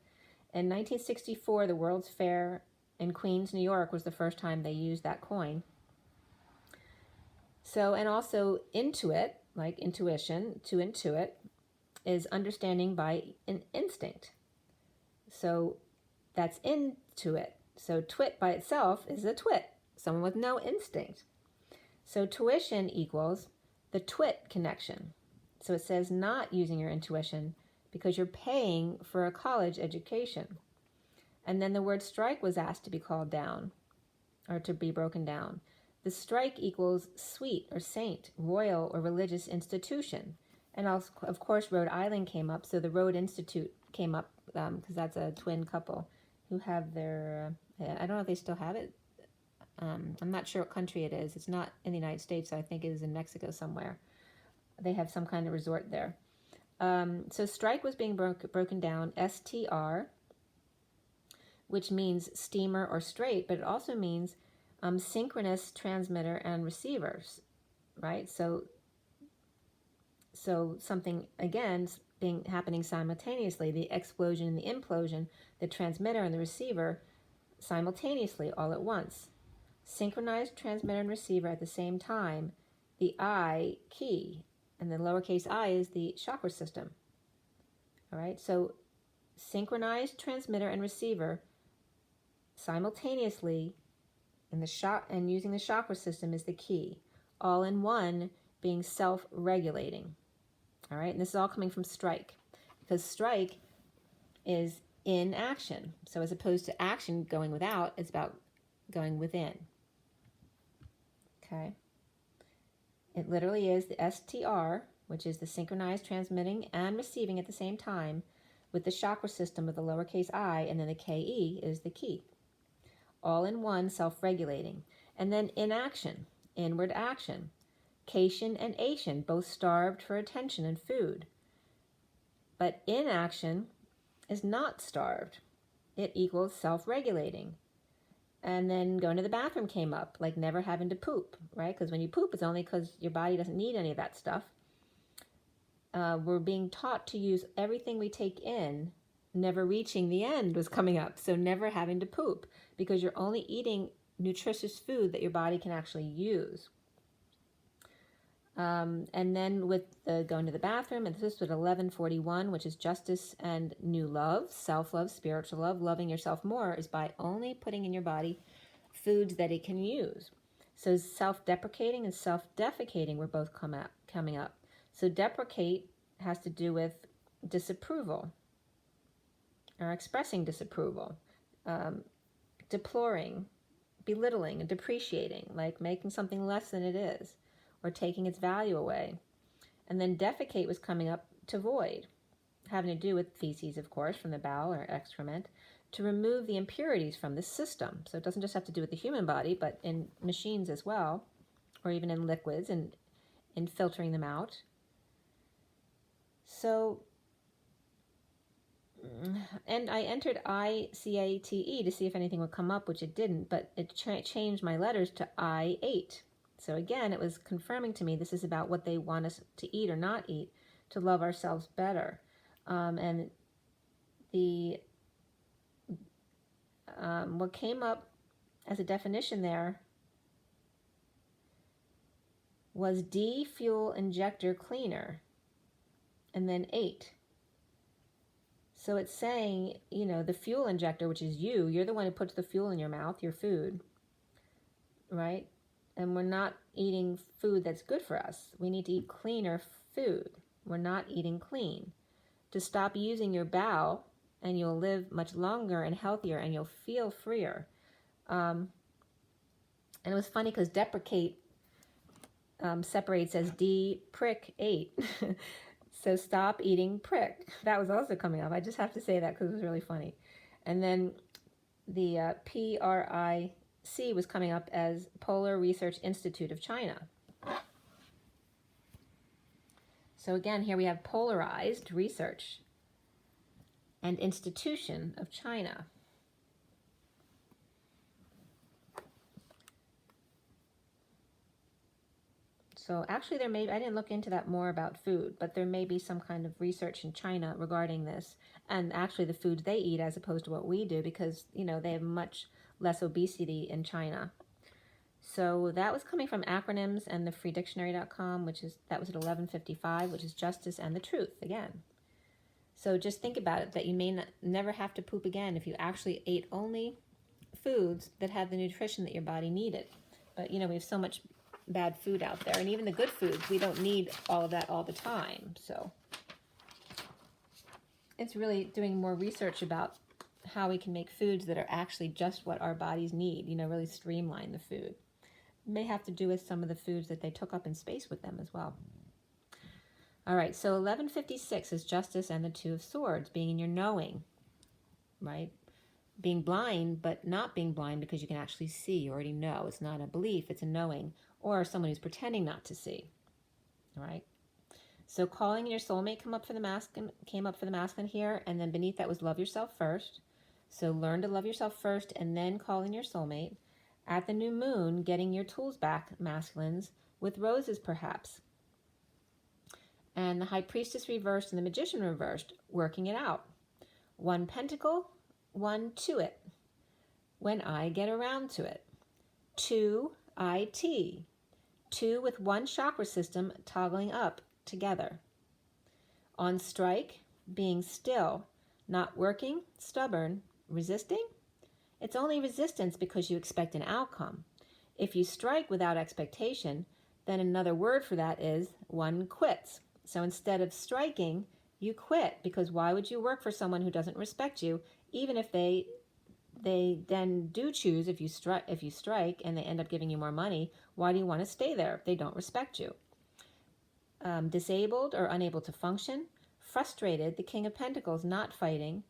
In 1964, the World's Fair in Queens, New York was the first time they used that coin. So, and also intuit, like intuition, to intuit, is understanding by an instinct. So that's into it. So twit by itself is a twit, someone with no instinct. So tuition equals the twit connection. So it says not using your intuition because you're paying for a college education. And then the word strike was asked to be called down, or to be broken down. The strike equals sweet or saint, royal or religious institution. And also, of course, Rhode Island came up, so the Rhode Institute came up because that's a twin couple who have their, I don't know if they still have it. I'm not sure what country it is. It's not in the United States. I think it is in Mexico somewhere. They have some kind of resort there. So strike was being broken down, STR, which means steamer or straight, but it also means synchronous transmitter and receivers, right? So something, again, happening simultaneously, the explosion and the implosion, the transmitter and the receiver simultaneously, all at once. Synchronized transmitter and receiver at the same time, the I key, and the lowercase I is the chakra system. All right, so synchronized transmitter and receiver simultaneously in the and using the chakra system is the key. All in one, being self-regulating. All right, and this is all coming from strike, because strike is in action. So as opposed to action going without, it's about going within. Okay. It literally is the STR, which is the synchronized transmitting and receiving at the same time, with the chakra system of the lowercase I, and then the KE is the key. All in one, self-regulating. And then inaction, inward action. Cation and ation, both starved for attention and food. But inaction is not starved. It equals self-regulating. And then going to the bathroom came up, like never having to poop, right? Because when you poop, it's only because your body doesn't need any of that stuff. We're being taught to use everything we take in. Never reaching the end was coming up. So never having to poop, because you're only eating nutritious food that your body can actually use. And then with the going to the bathroom, and this is with 1141, which is justice and new love, self-love, spiritual love. Loving yourself more is by only putting in your body foods that it can use. So self-deprecating and self-defecating were both coming up. So deprecate has to do with disapproval, or expressing disapproval, deploring, belittling, and depreciating, like making something less than it is, or taking its value away. And then defecate was coming up to void, having to do with feces, of course, from the bowel or excrement, to remove the impurities from the system. So it doesn't just have to do with the human body, but in machines as well, or even in liquids, and in filtering them out. So, and I entered ICATE to see if anything would come up, which it didn't, but it changed my letters to I8. So again, it was confirming to me this is about what they want us to eat or not eat to love ourselves better. And the what came up as a definition there was D, fuel injector cleaner, and then 8. So it's saying, you know, the fuel injector, which is you're the one who puts the fuel in your mouth, your food, right? And we're not eating food that's good for us. We need to eat cleaner food. We're not eating clean. To stop using your bowel, and you'll live much longer and healthier, and you'll feel freer. And it was funny because deprecate separates as D-prick-8. So stop eating prick. That was also coming up. I just have to say that because it was really funny. And then the PRIC C was coming up as Polar Research Institute of China. So again, here we have polarized research and institution of China. So actually there may, I didn't look into that more about food, but there may be some kind of research in China regarding this, and actually the foods they eat as opposed to what we do, because, you know, they have much less obesity in China. So that was coming from acronyms and the freedictionary.com, that was at 11:55, which is justice and the truth again. So just think about it, that you may never have to poop again if you actually ate only foods that had the nutrition that your body needed. But, you know, we have so much bad food out there, and even the good foods, we don't need all of that all the time. So it's really doing more research about how we can make foods that are actually just what our bodies need, you know, really streamline the food. It may have to do with some of the foods that they took up in space with them as well. All right, so 11:56 is justice and the Two of Swords, being in your knowing, right? Being blind, but not being blind because you can actually see. You already know. It's not a belief, it's a knowing. Or someone who's pretending not to see, all right? So calling your soulmate came up for the masculine here, and then beneath that was love yourself first. So learn to love yourself first, and then calling your soulmate. At the new moon, getting your tools back, masculines, with roses perhaps. And the High Priestess reversed and the Magician reversed, working it out. 1 pentacle, 1 to it, when I get around to it. 2 IT, 2 with 1 chakra system toggling up together. On strike, being still, not working, stubborn, resisting. It's only resistance because you expect an outcome. If you strike without expectation, then another word for that is 1 quits. So instead of striking, you quit, because why would you work for someone who doesn't respect you, even if they then do choose, if you strike and they end up giving you more money, why do you want to stay there if they don't respect you? Disabled or unable to function, frustrated, the King of Pentacles, not fighting,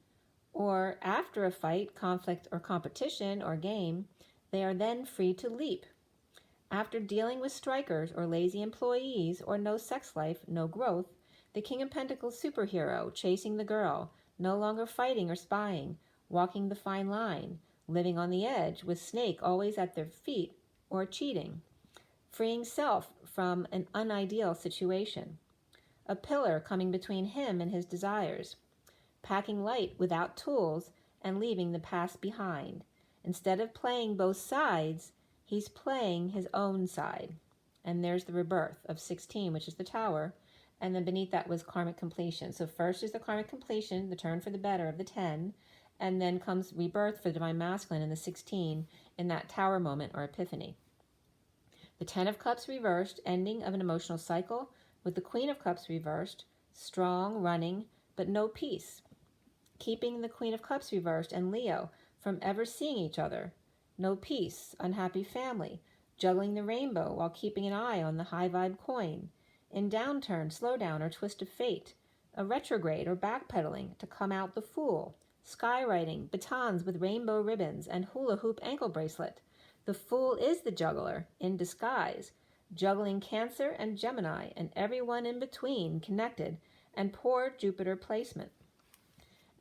or after a fight, conflict, or competition or game, they are then free to leap. After dealing with strikers or lazy employees or no sex life, no growth, the King of Pentacles superhero, chasing the girl, no longer fighting or spying, walking the fine line, living on the edge with snake always at their feet, or cheating, freeing self from an unideal situation, a pillar coming between him and his desires, packing light without tools and leaving the past behind. Instead of playing both sides, he's playing his own side. And there's the rebirth of 16, which is the Tower, and then beneath that was karmic completion. So first is the karmic completion, the turn for the better of the 10, and then comes rebirth for the Divine Masculine in the 16 in that Tower moment or epiphany. The 10 of Cups reversed, ending of an emotional cycle, with the Queen of Cups reversed, strong, running, but no peace. Keeping the Queen of Cups reversed and Leo from ever seeing each other. No peace, unhappy family, juggling the rainbow while keeping an eye on the high vibe coin. In downturn, slowdown, or twist of fate. A retrograde or backpedaling to come out the Fool. Skywriting, batons with rainbow ribbons, and hula hoop ankle bracelet. The Fool is the juggler, in disguise, juggling Cancer and Gemini, and everyone in between connected, and poor Jupiter placement.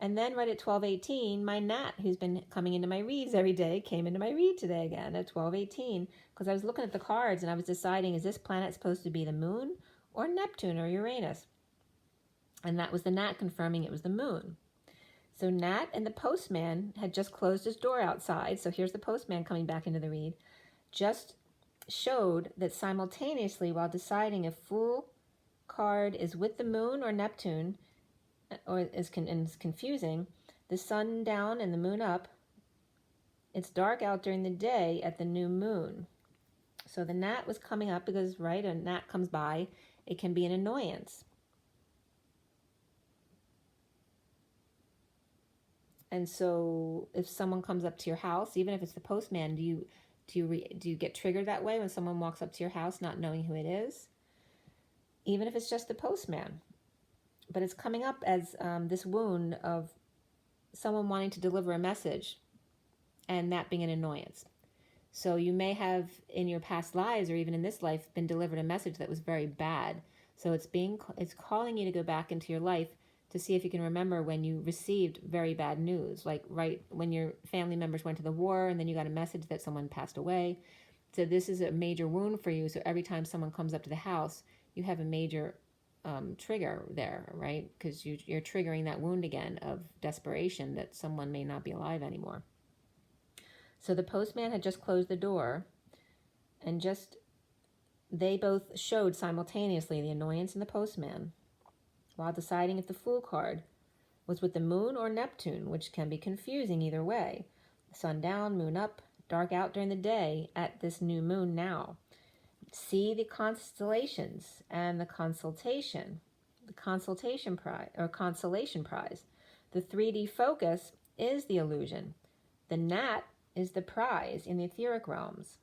And then right at 12:18, my Nat, who's been coming into my reads every day, came into my read today again at 12:18, because I was looking at the cards and I was deciding, is this planet supposed to be the moon or Neptune or Uranus? And that was the Nat confirming it was the moon. So Nat and the postman had just closed his door outside, so here's the postman coming back into the read, just showed that simultaneously, while deciding if Fool card is with the moon or Neptune, or is confusing, the sun down and the moon up, it's dark out during the day at the new moon. So the Nat was coming up because, right, a Nat comes by, it can be an annoyance. And so if someone comes up to your house, even if it's the postman, do you get triggered that way when someone walks up to your house not knowing who it is? Even if it's just the postman. But it's coming up as this wound of someone wanting to deliver a message and that being an annoyance. So you may have in your past lives or even in this life been delivered a message that was very bad. So it's calling you to go back into your life to see if you can remember when you received very bad news, like right when your family members went to the war and then you got a message that someone passed away. So this is a major wound for you. So every time someone comes up to the house, you have a major trigger there, right? Because you're triggering that wound again of desperation that someone may not be alive anymore. So the postman had just closed the door, and they both showed simultaneously the annoyance in the postman while deciding if the Fool card was with the moon or Neptune, which can be confusing either way. Sun down, moon up, dark out during the day at this new moon now. See the constellations and the consultation prize or consolation prize. The 3D focus is the illusion. The gnat is the prize in the etheric realms.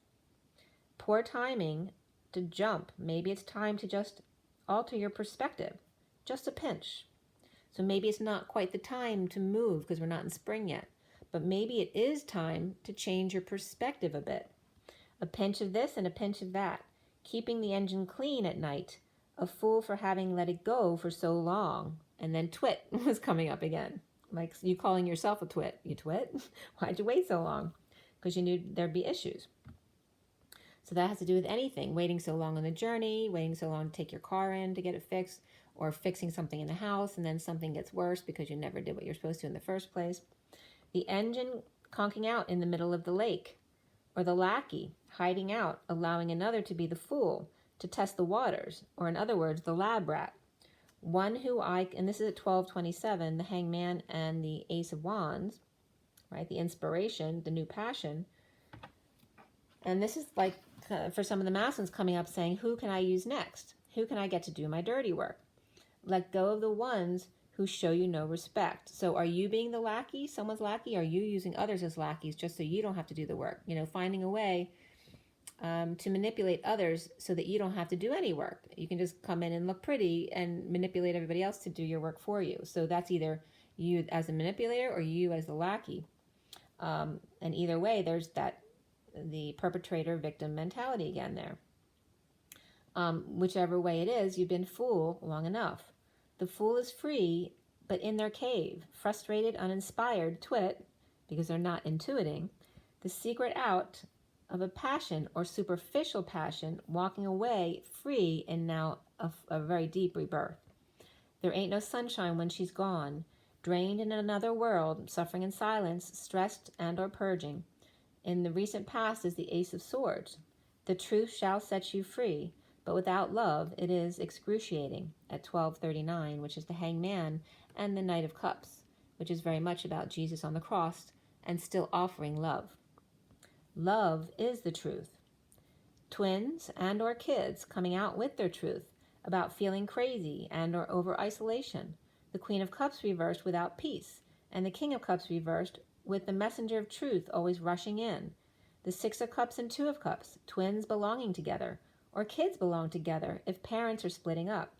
Poor timing to jump. Maybe it's time to just alter your perspective. Just a pinch. So maybe it's not quite the time to move because we're not in spring yet. But maybe it is time to change your perspective a bit. A pinch of this and a pinch of that. Keeping the engine clean at night. A fool for having let it go for so long. And then twit was coming up again. Like you calling yourself a twit. You twit? Why'd you wait so long? Because you knew there'd be issues. So that has to do with anything. Waiting so long on the journey, waiting so long to take your car in to get it fixed, or fixing something in the house and then something gets worse because you never did what you're supposed to in the first place. The engine conking out in the middle of the lake, or the lackey hiding out, allowing another to be the fool to test the waters, or in other words, the lab rat. One who and this is at 1227, the hangman and the ace of wands, right? The inspiration, the new passion. And this is like for some of the masons coming up saying, who can I use next? Who can I get to do my dirty work? Let go of the ones who show you no respect. So are you being the lackey, someone's lackey? Are you using others as lackeys just so you don't have to do the work? You know, finding a way to manipulate others so that you don't have to do any work. You can just come in and look pretty and manipulate everybody else to do your work for you. So that's either you as a manipulator or you as the lackey. And either way, there's the perpetrator-victim mentality again there. Whichever way it is, you've been fool long enough. The fool is free, but in their cave, frustrated, uninspired, twit, because they're not intuiting, the secret out of a passion or superficial passion, walking away free in now a very deep rebirth. There ain't no sunshine when she's gone, drained in another world, suffering in silence, stressed and or purging. In the recent past is the Ace of Swords. The truth shall set you free, but without love it is excruciating at 1239, which is the Hangman, and the Knight of Cups, which is very much about Jesus on the cross and still offering love. Love is the truth. Twins and or kids coming out with their truth about feeling crazy and or over isolation. The Queen of Cups reversed without peace, and the King of Cups reversed with the messenger of truth always rushing in. The Six of Cups and Two of Cups, twins belonging together, or kids belong together if parents are splitting up.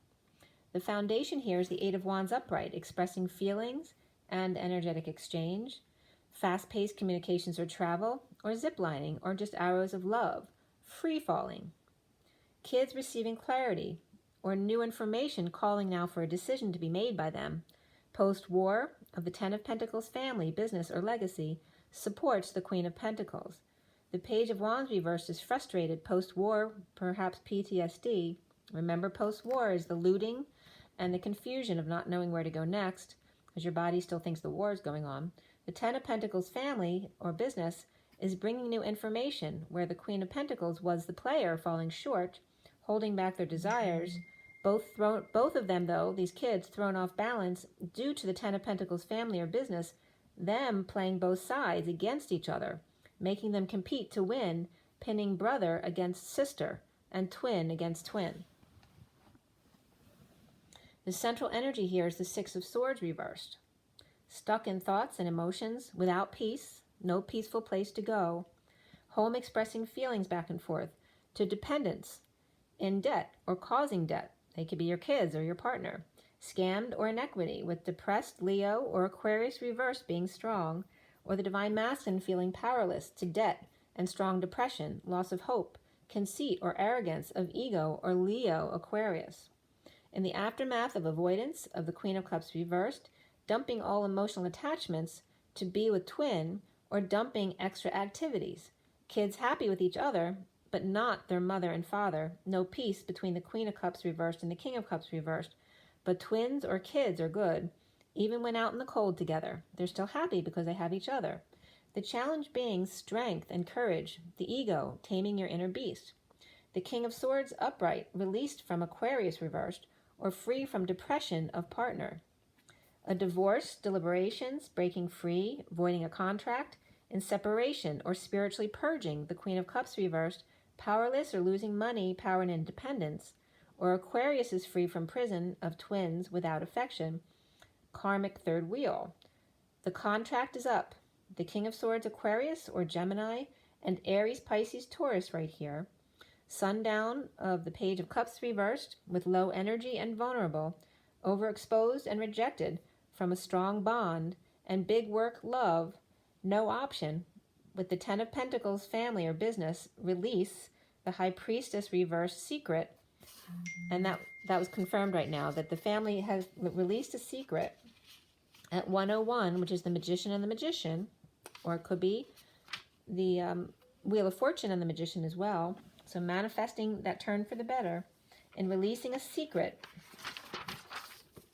The foundation here is the Eight of Wands upright, expressing feelings and energetic exchange, fast-paced communications or travel, or ziplining, or just arrows of love, free-falling. Kids receiving clarity, or new information calling now for a decision to be made by them. Post-war, of the Ten of Pentacles family, business, or legacy, supports the Queen of Pentacles. The Page of Wands reversed is frustrated post-war, perhaps PTSD. Remember, post-war is the looting and the confusion of not knowing where to go next, because your body still thinks the war is going on. The Ten of Pentacles family, or business, is bringing new information, where the Queen of Pentacles was the player falling short, holding back their desires. Both of them, though, these kids, thrown off balance due to the Ten of Pentacles family or business, them playing both sides against each other, making them compete to win, pinning brother against sister and twin against twin. The central energy here is the Six of Swords reversed. Stuck in thoughts and emotions, without peace, no peaceful place to go. Home expressing feelings back and forth, to dependence, in debt or causing debt. They could be your kids or your partner. Scammed or inequity, with depressed Leo or Aquarius reverse being strong, or the Divine Masculine feeling powerless, to debt, and strong depression, loss of hope, conceit or arrogance of ego or Leo, Aquarius. In the aftermath of avoidance of the Queen of Cups reversed, dumping all emotional attachments to be with twin, or dumping extra activities. Kids happy with each other, but not their mother and father. No peace between the Queen of Cups reversed and the King of Cups reversed. But twins or kids are good, even when out in the cold together. They're still happy because they have each other. The challenge being strength and courage, the ego, taming your inner beast. The King of Swords upright, released from Aquarius reversed, or free from depression of partner. A divorce, deliberations, breaking free, voiding a contract, in separation or spiritually purging, the Queen of Cups reversed, powerless or losing money, power and independence, or Aquarius is free from prison of twins without affection, karmic third wheel. The contract is up. The King of Swords Aquarius or Gemini, and Aries, Pisces, Taurus right here. Sundown of the Page of Cups reversed, with low energy and vulnerable, overexposed and rejected from a strong bond, and big work, love, no option, with the Ten of Pentacles, family or business, release, the High Priestess reversed, secret, and that was confirmed right now, that the family has released a secret at 101, which is the Magician and the Magician, or it could be the Wheel of Fortune and the Magician as well. So manifesting that turn for the better and releasing a secret.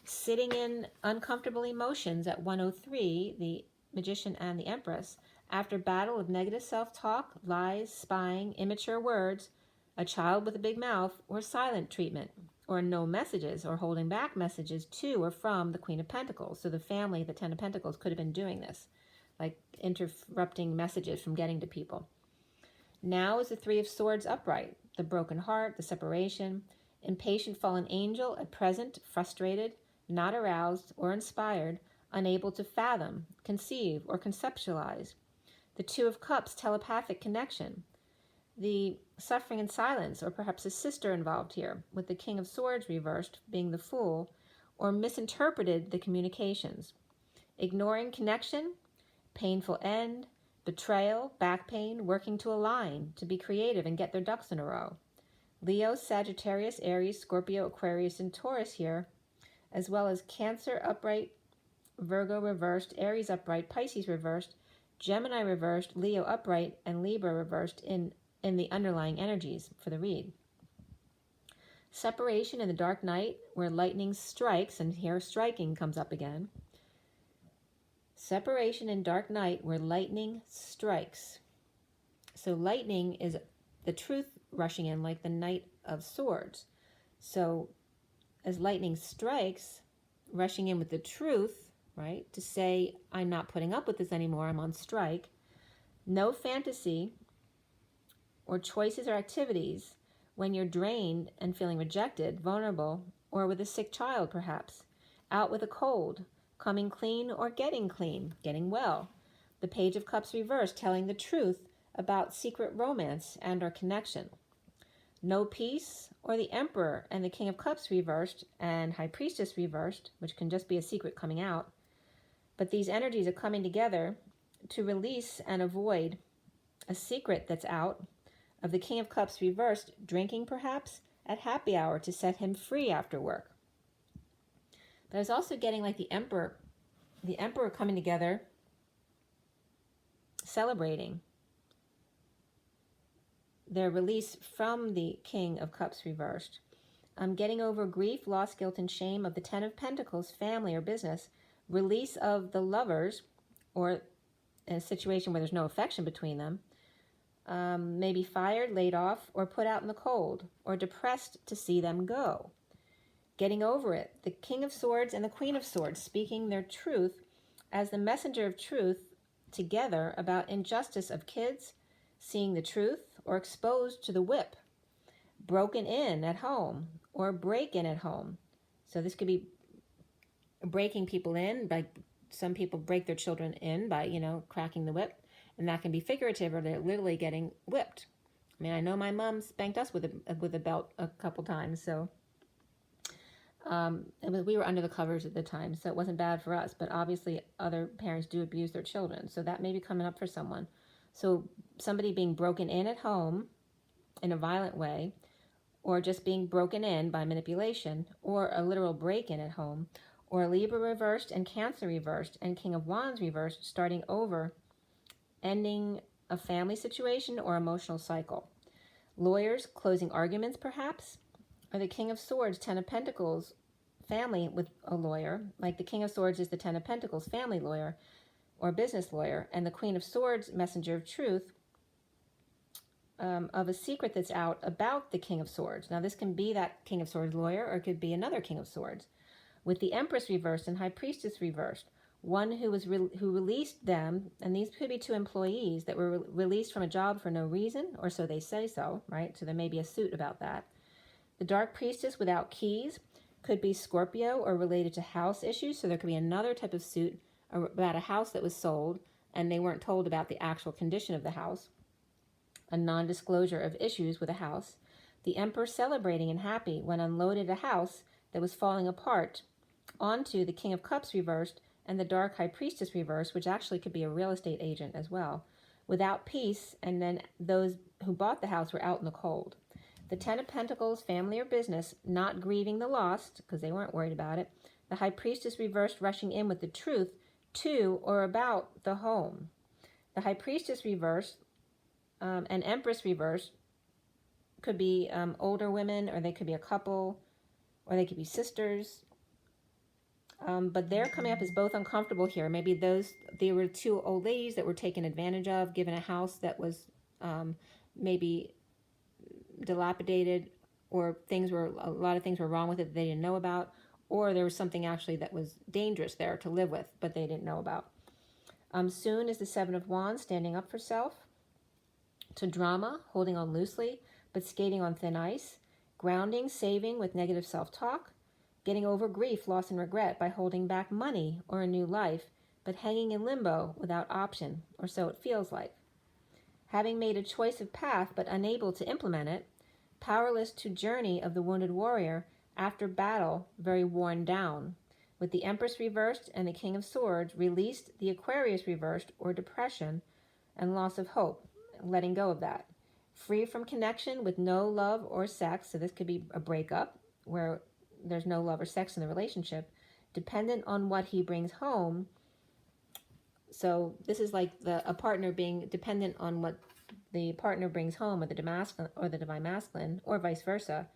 Sitting in uncomfortable emotions at 103, the Magician and the Empress, after battle of negative self-talk, lies, spying, immature words, a child with a big mouth, or silent treatment, or no messages, or holding back messages to or from the Queen of Pentacles. So the family, the Ten of Pentacles, could have been doing this, like interrupting messages from getting to people. Now is the Three of Swords upright, the broken heart, the separation, impatient fallen angel, at present frustrated, not aroused or inspired, unable to fathom, conceive, or conceptualize. The Two of Cups, telepathic connection. The suffering in silence, or perhaps a sister involved here, with the King of Swords reversed, being the Fool, or misinterpreted the communications. Ignoring connection, painful end, betrayal, back pain, working to align, to be creative and get their ducks in a row. Leo, Sagittarius, Aries, Scorpio, Aquarius, and Taurus here, as well as Cancer upright, Virgo reversed, Aries upright, Pisces reversed, Gemini reversed, Leo upright, and Libra reversed in the underlying energies for the read. Separation in the dark night, where lightning strikes, and here striking comes up again. Separation in dark night, where lightning strikes. So lightning is the truth rushing in, like the Knight of Swords. So as lightning strikes, rushing in with the truth, right, to say, I'm not putting up with this anymore, I'm on strike. No fantasy or choices or activities when you're drained and feeling rejected, vulnerable, or with a sick child perhaps. Out with a cold, coming clean or getting clean, getting well. The Page of Cups reversed, telling the truth about secret romance and our connection. No peace, or the Emperor and the King of Cups reversed, and High Priestess reversed, which can just be a secret coming out. But these energies are coming together to release and avoid a secret that's out of the King of Cups reversed, drinking perhaps at happy hour to set him free after work. But I was also getting like the Emperor coming together, celebrating their release from the King of Cups reversed. Getting over grief, loss, guilt, and shame of the Ten of Pentacles, family or business. Release of the lovers, or in a situation where there's no affection between them. Maybe fired, laid off, or put out in the cold, or depressed to see them go. Getting over it. The King of Swords and the Queen of Swords speaking their truth as the messenger of truth together about injustice of kids, seeing the truth, or exposed to the whip, broken in at home, or break in at home. So this could be breaking people in, by some people break their children in by, cracking the whip, and that can be figurative, or they're literally getting whipped. I mean, I know my mom spanked us with a belt a couple times, so we were under the covers at the time, so it wasn't bad for us, but obviously other parents do abuse their children, so that may be coming up for someone. So somebody being broken in at home in a violent way, or just being broken in by manipulation, or a literal break-in at home, or Libra reversed and Cancer reversed and King of Wands reversed, starting over, ending a family situation or emotional cycle. Lawyers closing arguments, perhaps, or the King of Swords, Ten of Pentacles, family with a lawyer, like the King of Swords is the Ten of Pentacles, family lawyer or business lawyer, and the Queen of Swords, messenger of truth, of a secret that's out about the King of Swords. Now, this can be that King of Swords lawyer, or it could be another King of Swords. With the Empress reversed and High Priestess reversed, one who was who released them, and these could be two employees that were released from a job for no reason, or so they say so, right? So there may be a suit about that. The Dark Priestess without keys could be Scorpio or related to house issues. So there could be another type of suit about a house that was sold and they weren't told about the actual condition of the house. A non-disclosure of issues with a house. The Emperor celebrating and happy when unloaded a house that was falling apart onto the King of Cups reversed and the Dark High Priestess reversed, which actually could be a real estate agent as well. Without peace, and then those who bought the house were out in the cold. The Ten of Pentacles, family or business, not grieving the lost, because they weren't worried about it. The High Priestess reversed, rushing in with the truth to or about the home. The High Priestess reversed and Empress reversed could be older women, or they could be a couple, or they could be sisters. But they're coming up as both uncomfortable here. Maybe they were two old ladies that were taken advantage of, given a house that was maybe dilapidated, or a lot of things were wrong with it that they didn't know about, or there was something actually that was dangerous there to live with, but they didn't know about. Soon is the Seven of Wands, standing up for self. To drama, holding on loosely, but skating on thin ice. Grounding, saving with negative self-talk. Getting over grief, loss, and regret by holding back money or a new life, but hanging in limbo without option, or so it feels like. Having made a choice of path but unable to implement it. Powerless to journey of the wounded warrior after battle, very worn down. With the Empress reversed and the King of Swords released, the Aquarius reversed, or depression and loss of hope, letting go of that. Free from connection with no love or sex, so this could be a breakup where there's no love or sex in the relationship, dependent on what he brings home. So this is like a partner being dependent on what the partner brings home, or the divine masculine, or vice versa,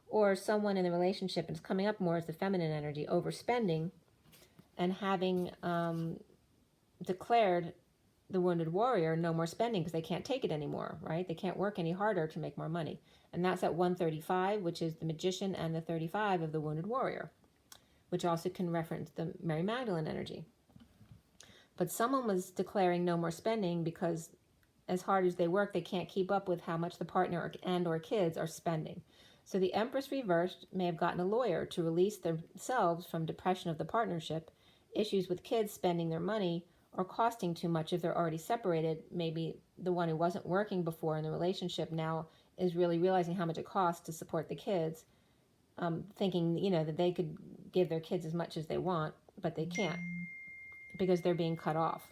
or someone in the relationship is coming up more as the feminine energy, overspending, and having declared the wounded warrior no more spending because they can't take it anymore, right? They can't work any harder to make more money. And that's at 135, which is the Magician, and the 35 of the wounded warrior, which also can reference the Mary Magdalene energy. But someone was declaring no more spending because as hard as they work, they can't keep up with how much the partner or kids are spending. So the Empress reversed may have gotten a lawyer to release themselves from depression of the partnership, issues with kids spending their money, or costing too much if they're already separated. Maybe the one who wasn't working before in the relationship now is really realizing how much it costs to support the kids, thinking, that they could give their kids as much as they want, but they can't because they're being cut off.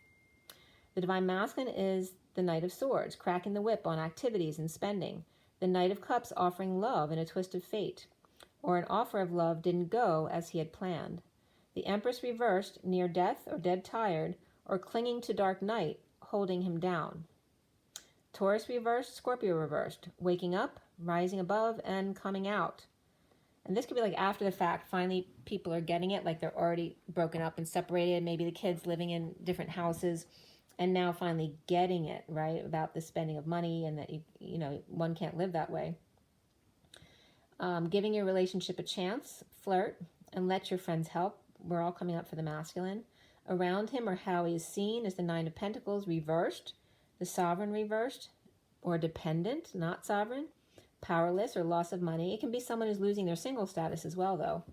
The Divine Masculine is the Knight of Swords, cracking the whip on activities and spending. The Knight of Cups offering love in a twist of fate, or an offer of love didn't go as he had planned. The Empress reversed, near death or dead tired, or clinging to dark night, holding him down. Taurus reversed, Scorpio reversed, waking up, rising above, and coming out. And this could be like after the fact, finally people are getting it, like they're already broken up and separated, maybe the kids living in different houses, and now finally getting it, right, about the spending of money and that, one can't live that way. Giving your relationship a chance, flirt, and let your friends help. We're all coming up for the masculine. Around him, or how he is seen, is the Nine of Pentacles reversed, the Sovereign reversed, or dependent, not sovereign, powerless, or loss of money. It can be someone who's losing their single status as well, though.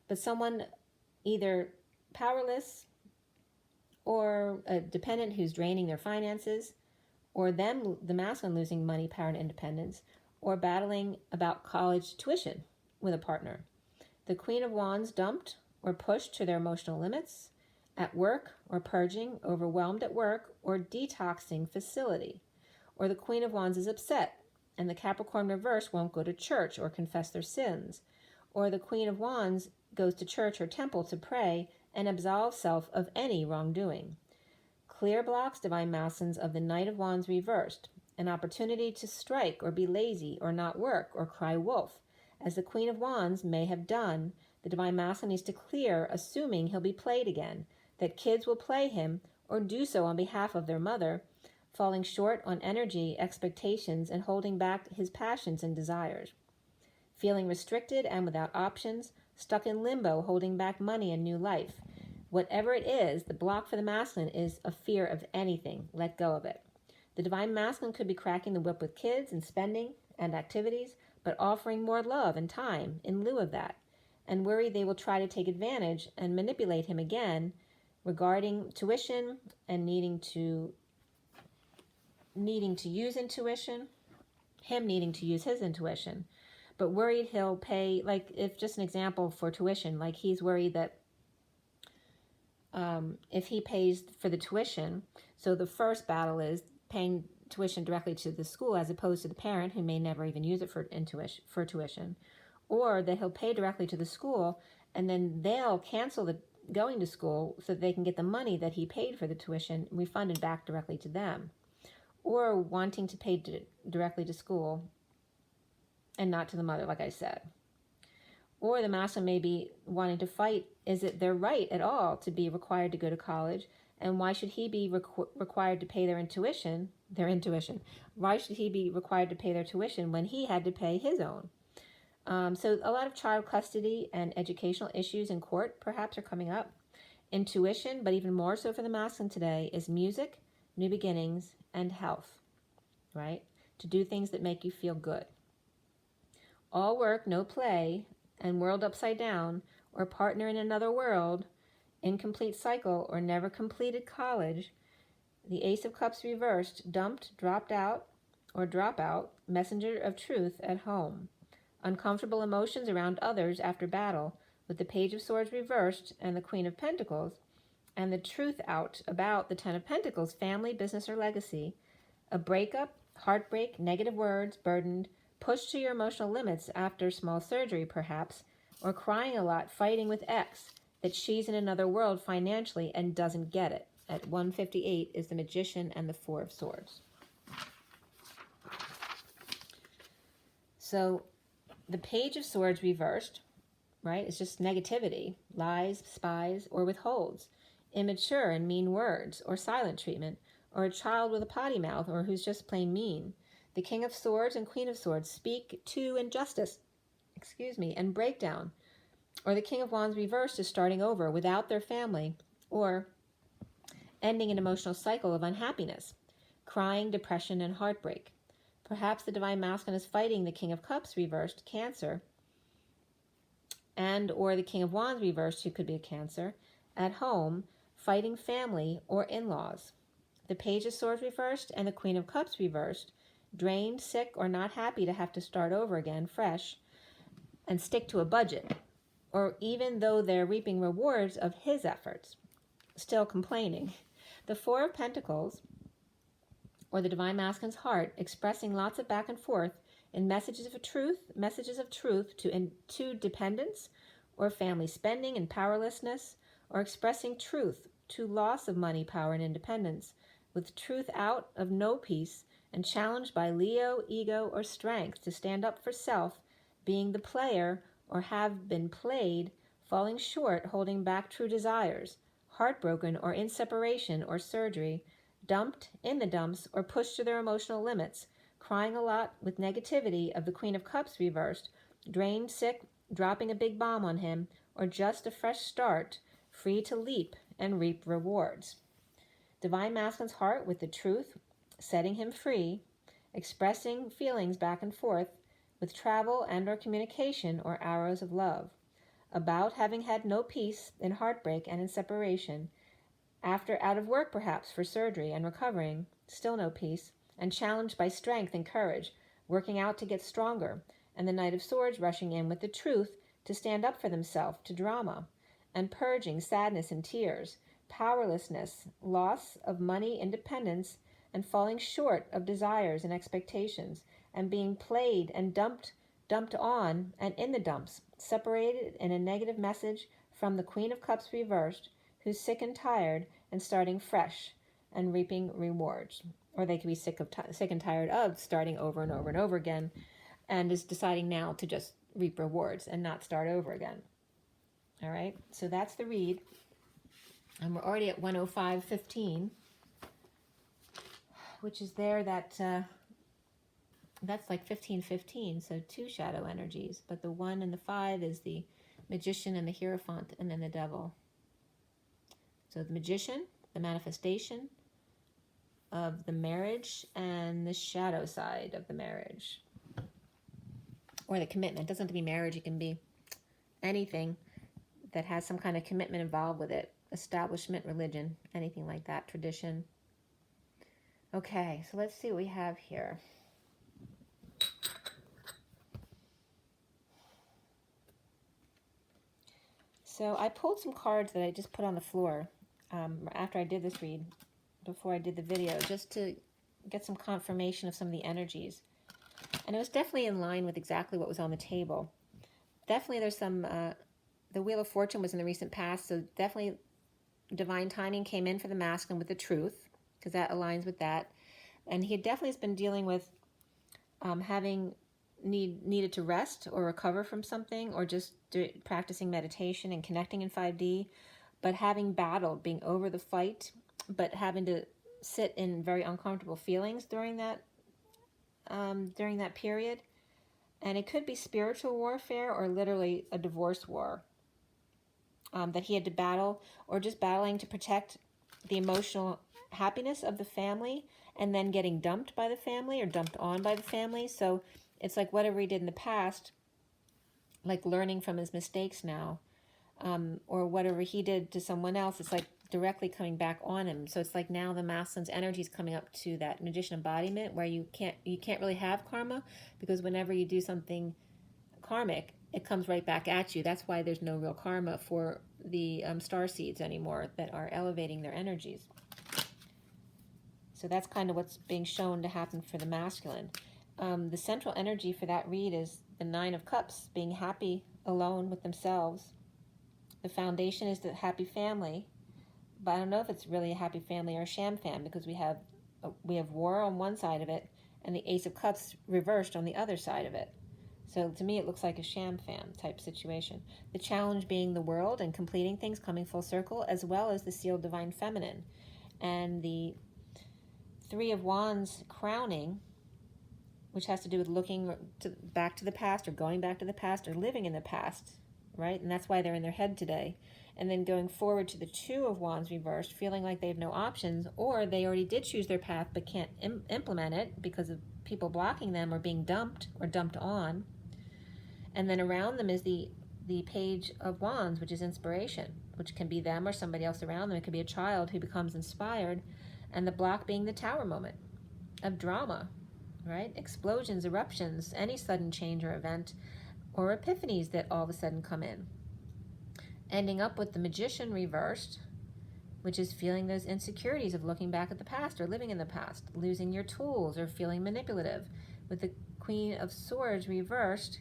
But someone either powerless or a dependent who's draining their finances, or them, the masculine, losing money, power, and independence, or battling about college tuition with a partner. The Queen of Wands dumped or pushed to their emotional limits, at work or purging, overwhelmed at work, or detoxing facility. Or the Queen of Wands is upset, and the Capricorn reverse won't go to church or confess their sins. Or the Queen of Wands goes to church or temple to pray and absolve self of any wrongdoing. Clear blocks, divine masculines of the Knight of Wands reversed, an opportunity to strike or be lazy or not work or cry wolf, as the Queen of Wands may have done. The divine masculine needs to clear, assuming he'll be played again, that kids will play him or do so on behalf of their mother, falling short on energy, expectations, and holding back his passions and desires. Feeling restricted and without options, stuck in limbo, holding back money and new life. Whatever it is, the block for the masculine is a fear of anything. Let go of it. The divine masculine could be cracking the whip with kids and spending and activities, but offering more love and time in lieu of that, and worried they will try to take advantage and manipulate him again regarding tuition and needing to use intuition, him needing to use his intuition, but worried he'll pay, like, if just an example for tuition, like he's worried that if he pays for the tuition, so the first battle is paying tuition directly to the school as opposed to the parent who may never even use it for tuition, or that he'll pay directly to the school and then they'll cancel the going to school so that they can get the money that he paid for the tuition refunded back directly to them, or wanting to pay directly to school and not to the mother, like I said. Or the masculine may be wanting to fight, is it their right at all to be required to go to college? And why should he be required to pay their intuition? Why should he be required to pay their tuition when he had to pay his own? So a lot of child custody and educational issues in court perhaps are coming up. Intuition, but even more so for the masculine today, is music, new beginnings, and health, right? To do things that make you feel good. All work, no play, and world upside down, or partner in another world, incomplete cycle, or never completed college. The Ace of Cups reversed, dumped, dropped out, or drop out, messenger of truth at home. Uncomfortable emotions around others after battle, with the Page of Swords reversed and the Queen of Pentacles, and the truth out about the Ten of Pentacles, family, business, or legacy. A breakup, heartbreak, negative words, burdened, pushed to your emotional limits after small surgery perhaps, or crying a lot, fighting with ex, that she's in another world financially and doesn't get it. At 158 is the Magician and the Four of Swords. So the Page of Swords reversed, right? It's just negativity, lies, spies, or withholds, immature and mean words, or silent treatment, or a child with a potty mouth, or who's just plain mean. The King of Swords and Queen of Swords speak to injustice, and breakdown. Or the King of Wands reversed is starting over without their family, or ending an emotional cycle of unhappiness, crying, depression, and heartbreak. Perhaps the divine masculine is fighting the King of Cups reversed, Cancer, and or the King of Wands reversed, who could be a Cancer, at home, fighting family or in-laws. The Page of Swords reversed and the Queen of Cups reversed, drained, sick, or not happy to have to start over again, fresh, and stick to a budget, or even though they're reaping rewards of his efforts, still complaining. The Four of Pentacles, or the divine masculine's heart, expressing lots of back and forth in messages of truth to dependence, or family spending and powerlessness, or expressing truth to loss of money, power, and independence, with truth out of no peace, and challenged by Leo, ego, or strength to stand up for self, being the player or have been played, falling short, holding back true desires, heartbroken or in separation or surgery, dumped, in the dumps, or pushed to their emotional limits, crying a lot with negativity of the Queen of Cups reversed, drained, sick, dropping a big bomb on him, or just a fresh start, free to leap and reap rewards. Divine masculine's heart with the truth, setting him free, expressing feelings back and forth with travel and or communication or arrows of love, about having had no peace in heartbreak and in separation, after out of work perhaps for surgery and recovering, still no peace, and challenged by strength and courage, working out to get stronger, and the Knight of Swords rushing in with the truth to stand up for themselves, to drama, and purging sadness and tears, powerlessness, loss of money, independence, and falling short of desires and expectations, and being played and dumped on and in the dumps, separated in a negative message from the Queen of Cups reversed, who's sick and tired and starting fresh and reaping rewards. Or they could be sick and tired of starting over and over and over again, and is deciding now to just reap rewards and not start over again. All right, so that's the read. And we're already at 105.15, which is there that that's like 15:15, so 2 shadow energies. But the 1 and the 5 is the Magician and the Hierophant, and then the Devil. So the Magician, the manifestation of the marriage, and the shadow side of the marriage. Or the commitment. It doesn't have to be marriage, it can be anything that has some kind of commitment involved with it. Establishment, religion, anything like that, tradition. Okay, so let's see what we have here. So I pulled some cards that I just put on the floor after I did this read, before I did the video, just to get some confirmation of some of the energies. And it was definitely in line with exactly what was on the table. Definitely there's some, the Wheel of Fortune was in the recent past, so definitely divine timing came in for the masculine with the Truth, because that aligns with that. And he definitely has been dealing with having needed to rest or recover from something, or just practicing meditation and connecting in 5D, but having battled, being over the fight, but having to sit in very uncomfortable feelings during that period. And it could be spiritual warfare or literally a divorce war that he had to battle, or just battling to protect the emotional happiness of the family, and then getting dumped by the family or dumped on by the family. So it's like whatever he did in the past, like learning from his mistakes now, or whatever he did to someone else, it's like directly coming back on him. So it's like now the masculine's energy is coming up to that Magician embodiment, where you can't really have karma, because whenever you do something karmic, it comes right back at you. That's why there's no real karma for the starseeds anymore that are elevating their energies. So that's kind of what's being shown to happen for the masculine. The central energy for that read is the 9 of Cups, being happy alone with themselves. The foundation is the happy family, but I don't know if it's really a happy family or a sham fam, because we have war on one side of it and the Ace of Cups reversed on the other side of it. So to me, it looks like a sham fam type situation. The challenge being the world and completing things, coming full circle, as well as the sealed divine feminine. And the 3 of Wands crowning, which has to do with looking back to the past, or going back to the past, or living in the past, right? And that's why they're in their head today. And then going forward to the 2 of Wands reversed, feeling like they have no options, or they already did choose their path but can't implement it because of people blocking them, or being dumped or dumped on. And then around them is the Page of Wands, which is inspiration, which can be them or somebody else around them. It could be a child who becomes inspired. And the block being the Tower moment of drama, right? Explosions, eruptions, any sudden change or event, or epiphanies that all of a sudden come in. Ending up with the Magician reversed, which is feeling those insecurities of looking back at the past or living in the past, losing your tools or feeling manipulative. With the Queen of Swords reversed,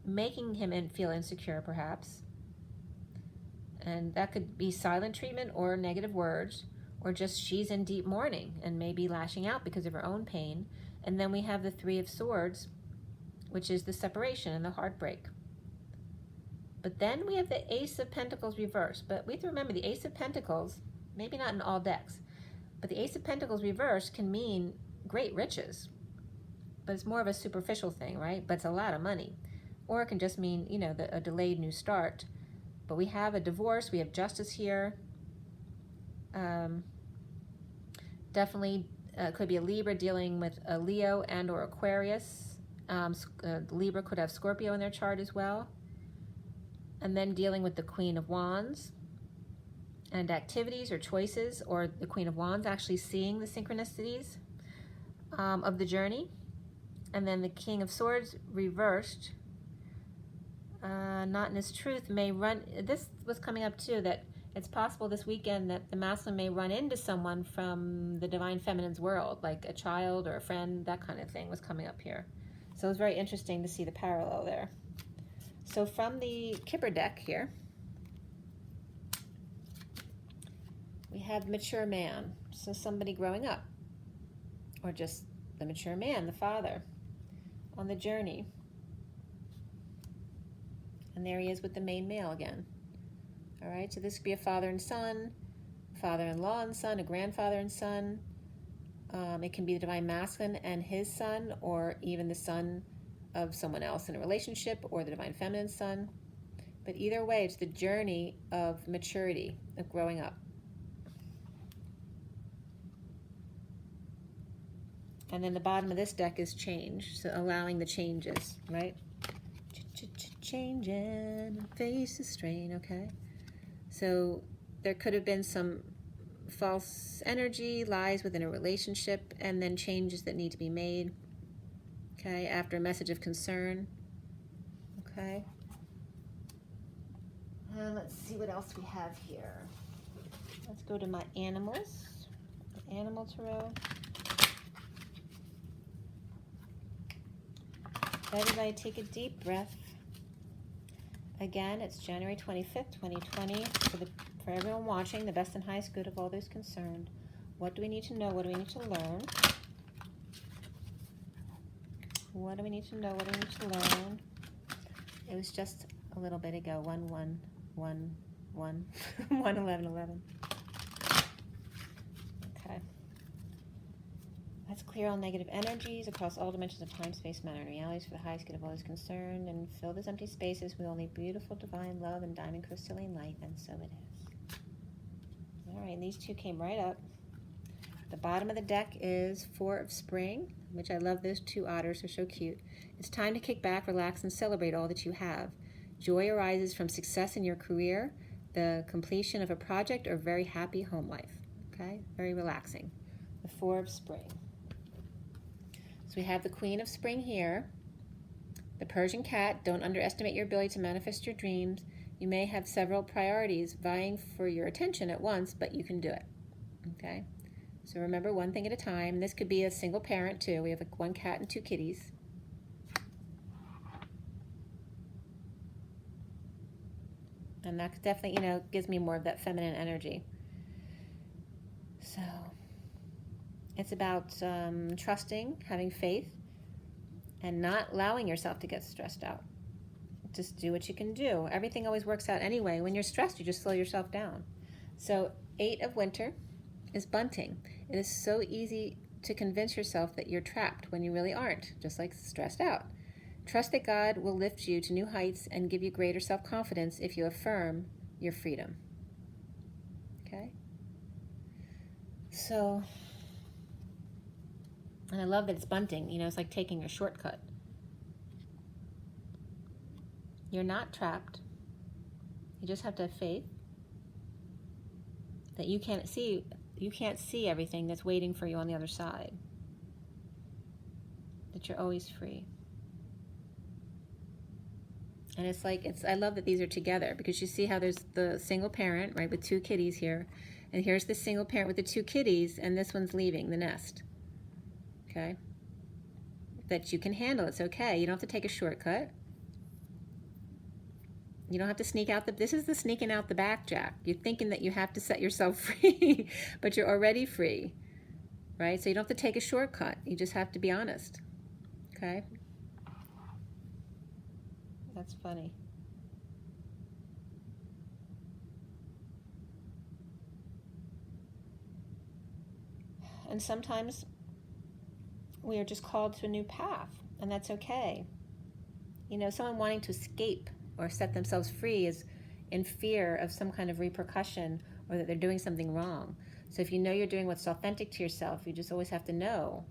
making him feel insecure perhaps. And that could be silent treatment or negative words, or just she's in deep mourning and maybe lashing out because of her own pain. And then we have the 3 of Swords, which is the separation and the heartbreak. But then we have the Ace of Pentacles reversed. But we have to remember the Ace of Pentacles, maybe not in all decks, but the Ace of Pentacles reversed can mean great riches. But it's more of a superficial thing, right? But it's a lot of money. Or it can just mean, you know, a delayed new start. But we have a divorce, we have justice here. Definitely could be a Libra dealing with a Leo and or Aquarius. Libra could have Scorpio in their chart as well. And then dealing with the Queen of Wands and activities or choices, or the Queen of Wands actually seeing the synchronicities of the journey. And then the King of Swords reversed, not in his truth, may run, this was coming up too, that it's possible this weekend that the masculine may run into someone from the divine feminine's world, like a child or a friend, that kind of thing was coming up here. So it was very interesting to see the parallel there. So from the Kipper deck here, we have mature man, so somebody growing up, or just the mature man, the father, on the journey. And there he is with the main male again. All right, so this could be a father and son, father-in-law and son, a grandfather and son. It can be the divine masculine and his son, or even the son of someone else in a relationship, or the divine feminine son. But either way, it's the journey of maturity, of growing up. And then the bottom of this deck is change, so allowing the changes, right? Changing, face the strain, okay? So there could have been some false energy, lies within a relationship, and then changes that need to be made, okay, after a message of concern, okay? Let's see what else we have here. Let's go to my animals, the animal tarot. Everybody take a deep breath. Again, it's January 25th, 2020. For everyone watching, the best and highest good of all those concerned. What do we need to know? What do we need to learn? What do we need to know? What do we need to learn? It was just a little bit ago. 1, 1, 1, 1, 1, 11, 11. Okay. Let's clear all negative energies across all dimensions of time, space, matter, and realities for the highest good of all those concerned, and fill those empty spaces with only beautiful divine love and diamond crystalline light, and so it is. All right, and these two came right up. The bottom of the deck is 4 of Spring, which I love. Those two otters, they're so cute. It's time to kick back, relax, and celebrate all that you have. Joy arises from success in your career, the completion of a project, or very happy home life. Okay, very relaxing. The 4 of Spring. So we have the Queen of Spring here. The Persian cat, don't underestimate your ability to manifest your dreams. You may have several priorities vying for your attention at once, but you can do it. Okay? So remember, one thing at a time. This could be a single parent too. We have 1 cat and 2 kitties. And that definitely, you know, gives me more of that feminine energy. So it's about trusting, having faith, and not allowing yourself to get stressed out. Just do what you can do. Everything always works out anyway. When you're stressed, you just slow yourself down. So 8 of Winter is bunting. It is so easy to convince yourself that you're trapped when you really aren't, just like stressed out. Trust that God will lift you to new heights and give you greater self-confidence if you affirm your freedom. Okay? So, and I love that it's bunting. You know, it's like taking a shortcut. You're not trapped. You just have to have faith that you can't see everything that's waiting for you on the other side. That you're always free. And it's like, I love that these are together, because you see how there's the single parent, right, with 2 kitties here. And here's the single parent with the 2 kitties, and this one's leaving the nest. Okay? That you can handle. It's okay. You don't have to take a shortcut. You don't have to sneak out this is the sneaking out the back, Jack. You're thinking that you have to set yourself free, but you're already free, right? So you don't have to take a shortcut. You just have to be honest, okay? That's funny. And sometimes we are just called to a new path, and that's okay. You know, someone wanting to escape or set themselves free is in fear of some kind of repercussion, or that they're doing something wrong. So if you know you're doing what's authentic to yourself, you just always have to know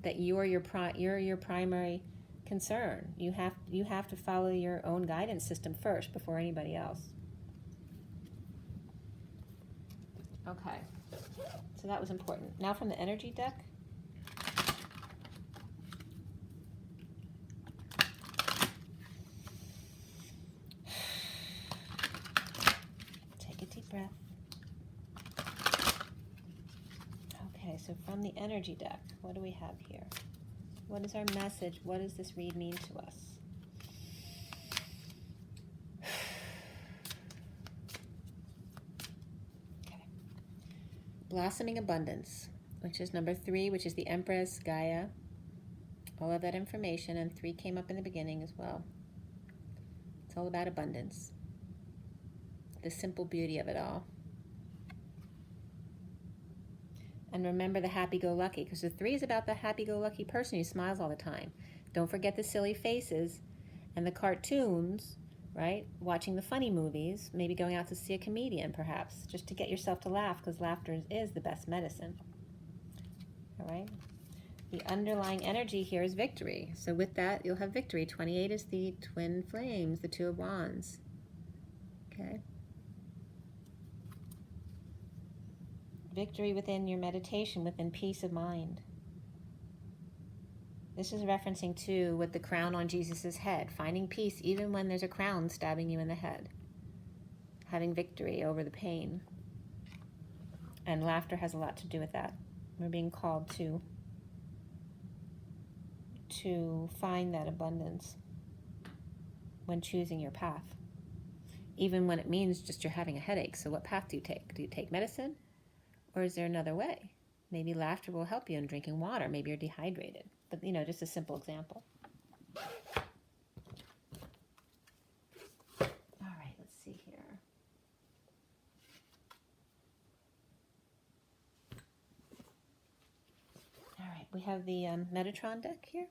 that you're your primary concern. You have to follow your own guidance system first before anybody else. Okay, so that was important. Now from the energy deck. so from the energy deck, what do we have here? What is our message? What does this read mean to us? Okay. Blossoming abundance, which is number 3, which is the Empress, Gaia. All of that information, and 3 came up in the beginning as well. It's all about abundance. The simple beauty of it all. And remember the happy-go-lucky, because the 3 is about the happy-go-lucky person who smiles all the time. Don't forget the silly faces and the cartoons, right? Watching the funny movies, maybe going out to see a comedian, perhaps, just to get yourself to laugh, because laughter is the best medicine. All right? The underlying energy here is victory. So with that, you'll have victory. 28 is the twin flames, the 2 of wands. Okay? Victory within your meditation, within peace of mind. This is referencing to with the crown on Jesus's head, finding peace even when there's a crown stabbing you in the head. Having victory over the pain. And laughter has a lot to do with that. We're being called to find that abundance when choosing your path. Even when it means just you're having a headache. So what path do you take? Do you take medicine? Or is there another way? Maybe laughter will help you in drinking water. Maybe you're dehydrated. But, you know, just a simple example. All right, let's see here. All right, we have the Metatron deck here.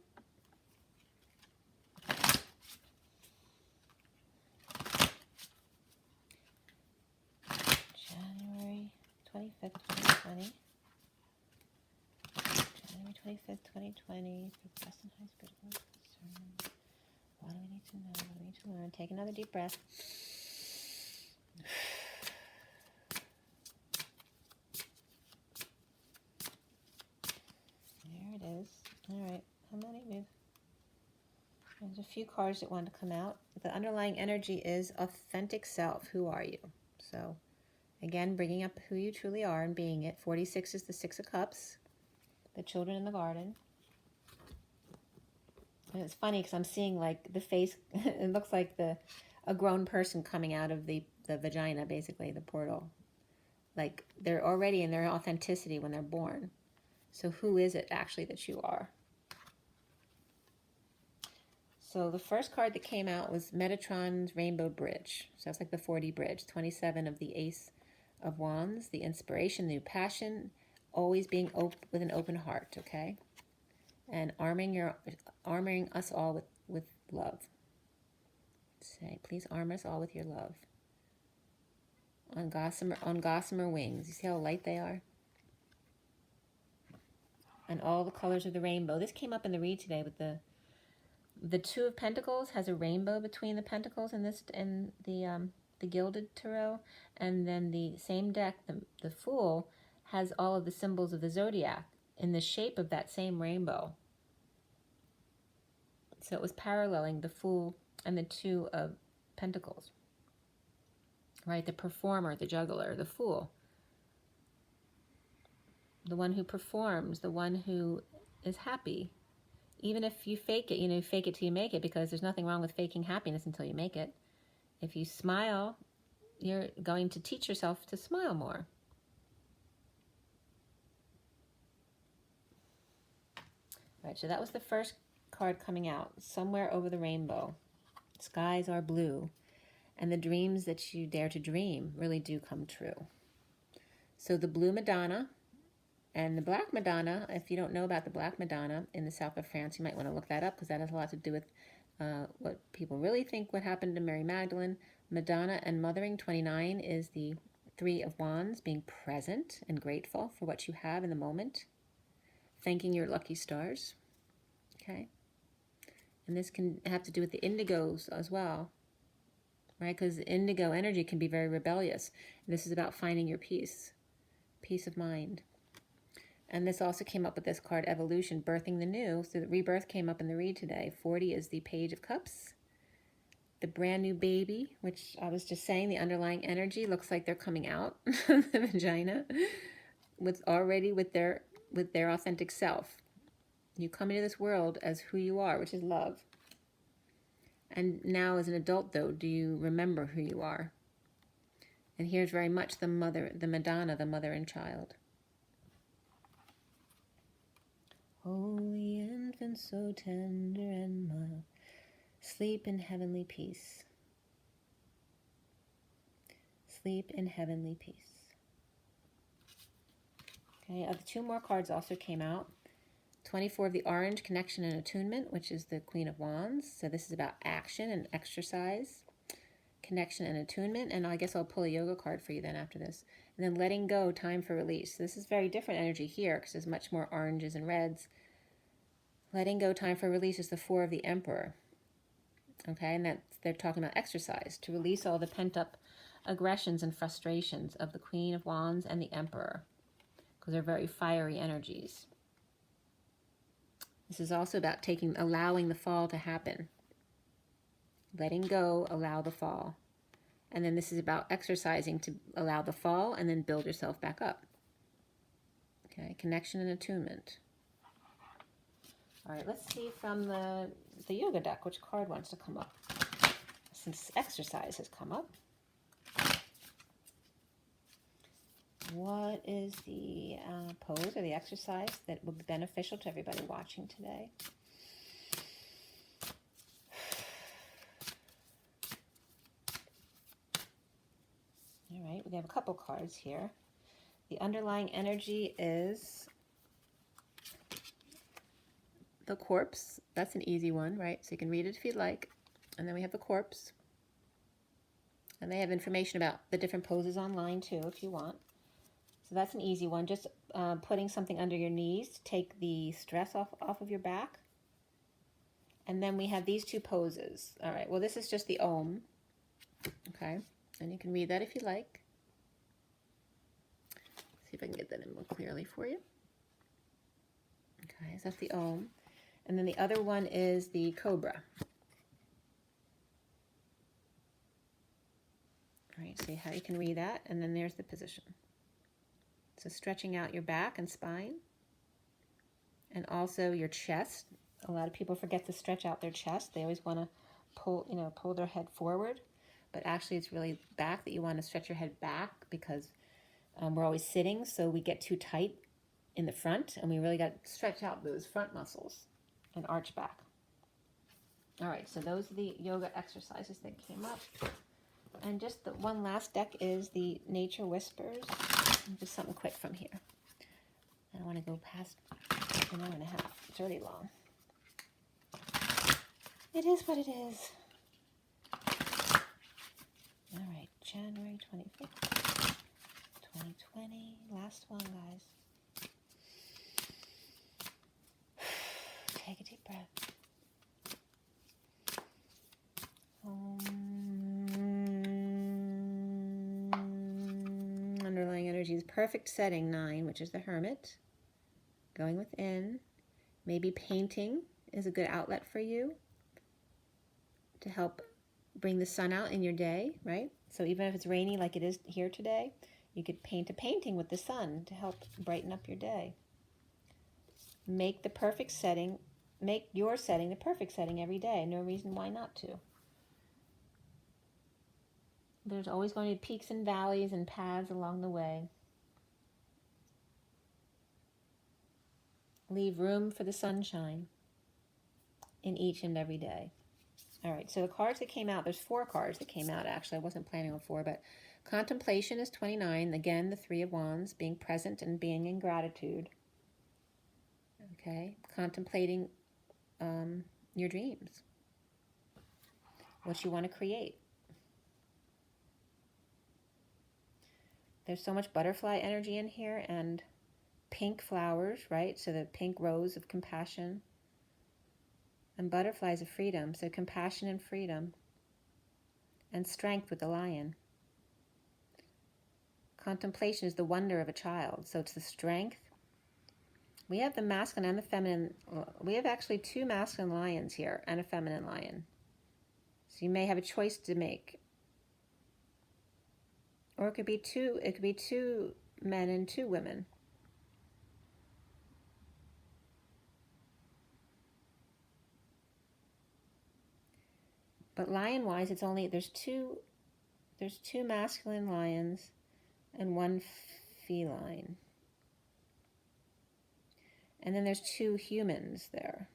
January 25th, 2020. January 25th, 2020. For Best and High Spiritual Concern. What do we need to know? What do we need to learn? Take another deep breath. There it is. All right. How many? There's a few cards that want to come out. The underlying energy is authentic self. Who are you? So, again, bringing up who you truly are and being it. 46 is the 6 of Cups. The children in the garden. And it's funny because I'm seeing like the face, it looks like a grown person coming out of the vagina, basically, the portal. Like they're already in their authenticity when they're born. So who is it actually that you are? So the first card that came out was Metatron's Rainbow Bridge. So it's like the 4D bridge. 27 of the Ace of Wands, the inspiration, the new passion, always being with an open heart, okay? And armoring us all with love. Say, please armor us all with your love. On gossamer wings. You see how light they are? And all the colors of the rainbow. This came up in the read today with the 2 of Pentacles has a rainbow between the pentacles in this and the gilded tarot, and then the same deck, the Fool, has all of the symbols of the zodiac in the shape of that same rainbow. So it was paralleling the Fool and the 2 of Pentacles. Right, the performer, the juggler, the Fool. The one who performs, the one who is happy. Even if you fake it, you know, fake it till you make it, because there's nothing wrong with faking happiness until you make it. If you smile, you're going to teach yourself to smile more. All right, so that was the first card coming out. Somewhere over the rainbow. Skies are blue. And the dreams that you dare to dream really do come true. So the blue Madonna and the black Madonna, if you don't know about the black Madonna in the south of France, you might want to look that up, because that has a lot to do with what people really think what happened to Mary Magdalene. Madonna and mothering, 29, is the 3 of Wands, being present and grateful for what you have in the moment. Thanking your lucky stars. Okay. And this can have to do with the indigos as well. Right? Because indigo energy can be very rebellious. And this is about finding your peace. Peace of mind. And this also came up with this card, Evolution, birthing the new. So the rebirth came up in the read today. 40 is the Page of Cups. The brand new baby, which I was just saying, the underlying energy looks like they're coming out of the vagina. With their with their authentic self. You come into this world as who you are, which is love. And now as an adult, though, do you remember who you are? And here's very much the mother, the Madonna, the mother and child. Holy infant, so tender and mild, sleep in heavenly peace. Sleep in heavenly peace. Okay, 2 more cards also came out. 24 of the orange, connection and attunement, which is the Queen of Wands. So this is about action and exercise, connection and attunement. And I guess I'll pull a yoga card for you then after this. And then letting go, time for release. So this is very different energy here because there's much more oranges and reds. Letting go, time for release is the 4 of the Emperor. Okay, and they're talking about exercise, to release all the pent-up aggressions and frustrations of the Queen of Wands and the Emperor, because they're very fiery energies. This is also about allowing the fall to happen. Letting go, allow the fall. And then this is about exercising to allow the fall and then build yourself back up. Okay, connection and attunement. All right, let's see from the yoga deck which card wants to come up. Since exercise has come up. What is the pose or the exercise that would be beneficial to everybody watching today? All right, we have a couple cards here. The underlying energy is the corpse. That's an easy one, right? So you can read it if you'd like. And then we have the corpse. And they have information about the different poses online too, if you want. So that's an easy one. Just putting something under your knees to take the stress off of your back. And then we have these 2 poses. All right, well, this is just the Om. Okay, and you can read that if you like. See if I can get that in more clearly for you. Okay, so that's the Om. And then the other one is the Cobra. All right, see how you can read that. And then there's the position. So stretching out your back and spine. And also your chest. A lot of people forget to stretch out their chest. They always want to pull their head forward. But actually it's really back that you want to stretch your head back, because we're always sitting, so we get too tight in the front, and we really got to stretch out those front muscles and arch back. All right, so those are the yoga exercises that came up. And just the one last deck is the Nature Whispers. Just something quick from here. I don't want to go past an hour and a half. It's already long. It is what it is. All right, January 25th, 2020. Last one, guys. Take a deep breath. Underlying energies, perfect setting, 9, which is the Hermit. Going within. Maybe painting is a good outlet for you to help bring the sun out in your day, right? So even if it's rainy like it is here today, you could paint a painting with the sun to help brighten up your day. Make the perfect setting, make your setting the perfect setting every day. No reason why not to. There's always going to be peaks and valleys and paths along the way. Leave room for the sunshine in each and every day. All right, so the cards that came out, there's 4 cards that came out, actually. I wasn't planning on 4, but contemplation is 29. Again, the 3 of Wands, being present and being in gratitude. Okay, contemplating your dreams, what you want to create. There's so much butterfly energy in here and pink flowers, right? So the pink rose of compassion. And butterflies of freedom, so compassion and freedom. And strength with the lion. Contemplation is the wonder of a child, so it's the strength. We have the masculine and the feminine. We have actually 2 masculine lions here and a feminine lion. So you may have a choice to make. Or it could be 2 men and 2 women. But lion-wise, it's only, there's two masculine lions and one feline. And then there's 2 humans there.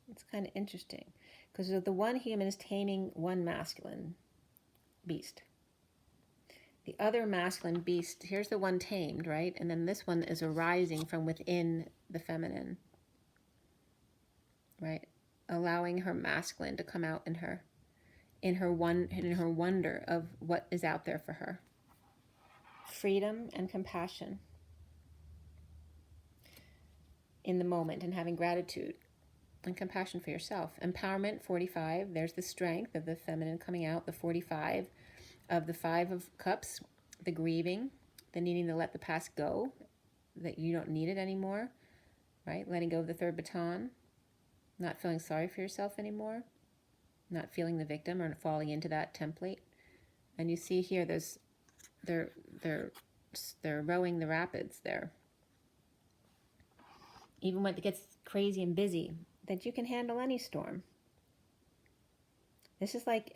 It's kind of interesting because the one human is taming one masculine beast. The other masculine beast, here's the one tamed, right? And then this one is arising from within the feminine, right? Allowing her masculine to come out in her wonder of what is out there for her. Freedom and compassion in the moment, and having gratitude and compassion for yourself. Empowerment, 45. There's the strength of the feminine coming out. The 45 of the 5 of Cups, the grieving, the needing to let the past go, that you don't need it anymore, right? Letting go of the 3rd baton, not feeling sorry for yourself anymore, not feeling the victim or falling into that template. And you see here, they're rowing the rapids there. Even when it gets crazy and busy, that you can handle any storm. This is like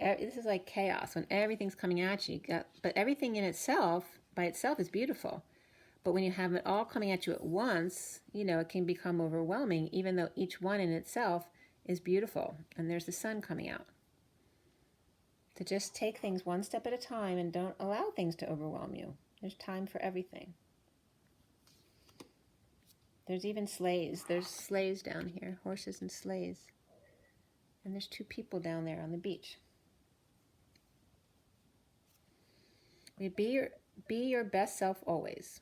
chaos when everything's coming at you. But everything in itself, by itself, is beautiful. But when you have it all coming at you at once, you know, it can become overwhelming, even though each one in itself is beautiful. And there's the sun coming out. To just take things one step at a time and don't allow things to overwhelm you. There's time for everything. There's even sleighs. There's sleighs down here, horses and sleighs. And there's 2 people down there on the beach. Be your best self always.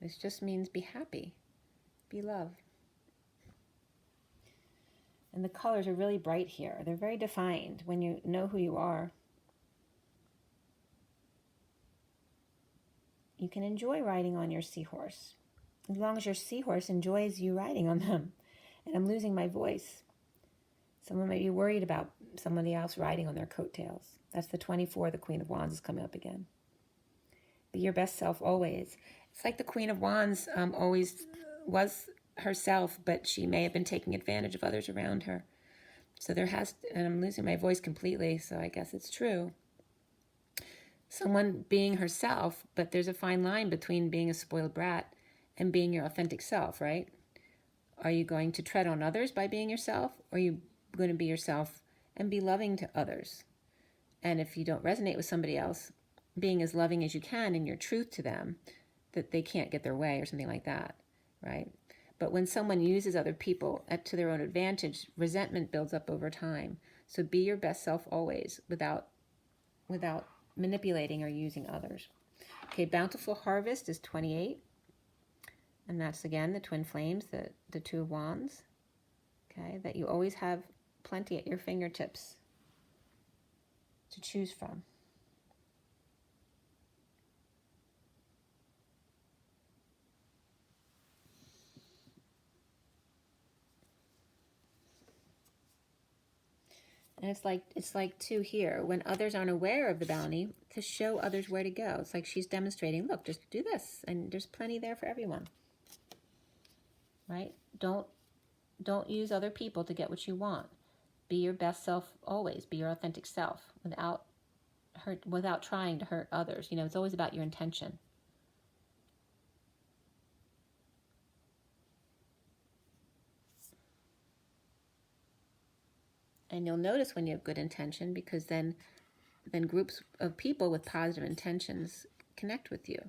This just means be happy, be love. And the colors are really bright here. They're very defined when you know who you are. You can enjoy riding on your seahorse, as long as your seahorse enjoys you riding on them. And I'm losing my voice. Someone may be worried about somebody else riding on their coattails. That's the 24, the Queen of Wands is coming up again. Be your best self always. It's like the Queen of Wands always was herself, but she may have been taking advantage of others around her. So and I'm losing my voice completely, so I guess it's true. Someone being herself, but there's a fine line between being a spoiled brat and being your authentic self, right? Are you going to tread on others by being yourself? Or are you going to be yourself and be loving to others? And if you don't resonate with somebody else, being as loving as you can in your truth to them, that they can't get their way or something like that, right? But when someone uses other people to their own advantage, resentment builds up over time. So be your best self always without manipulating or using others. Okay, Bountiful Harvest is 28. And that's, again, the twin flames, the 2 of Wands. Okay, that you always have plenty at your fingertips to choose from. And it's like too here, when others aren't aware of the bounty, to show others where to go. It's like she's demonstrating, look, just do this, and there's plenty there for everyone. Right? Don't use other people to get what you want. Be your best self always. Be your authentic self without trying to hurt others. You know, it's always about your intention. And you'll notice when you have good intention, because then groups of people with positive intentions connect with you.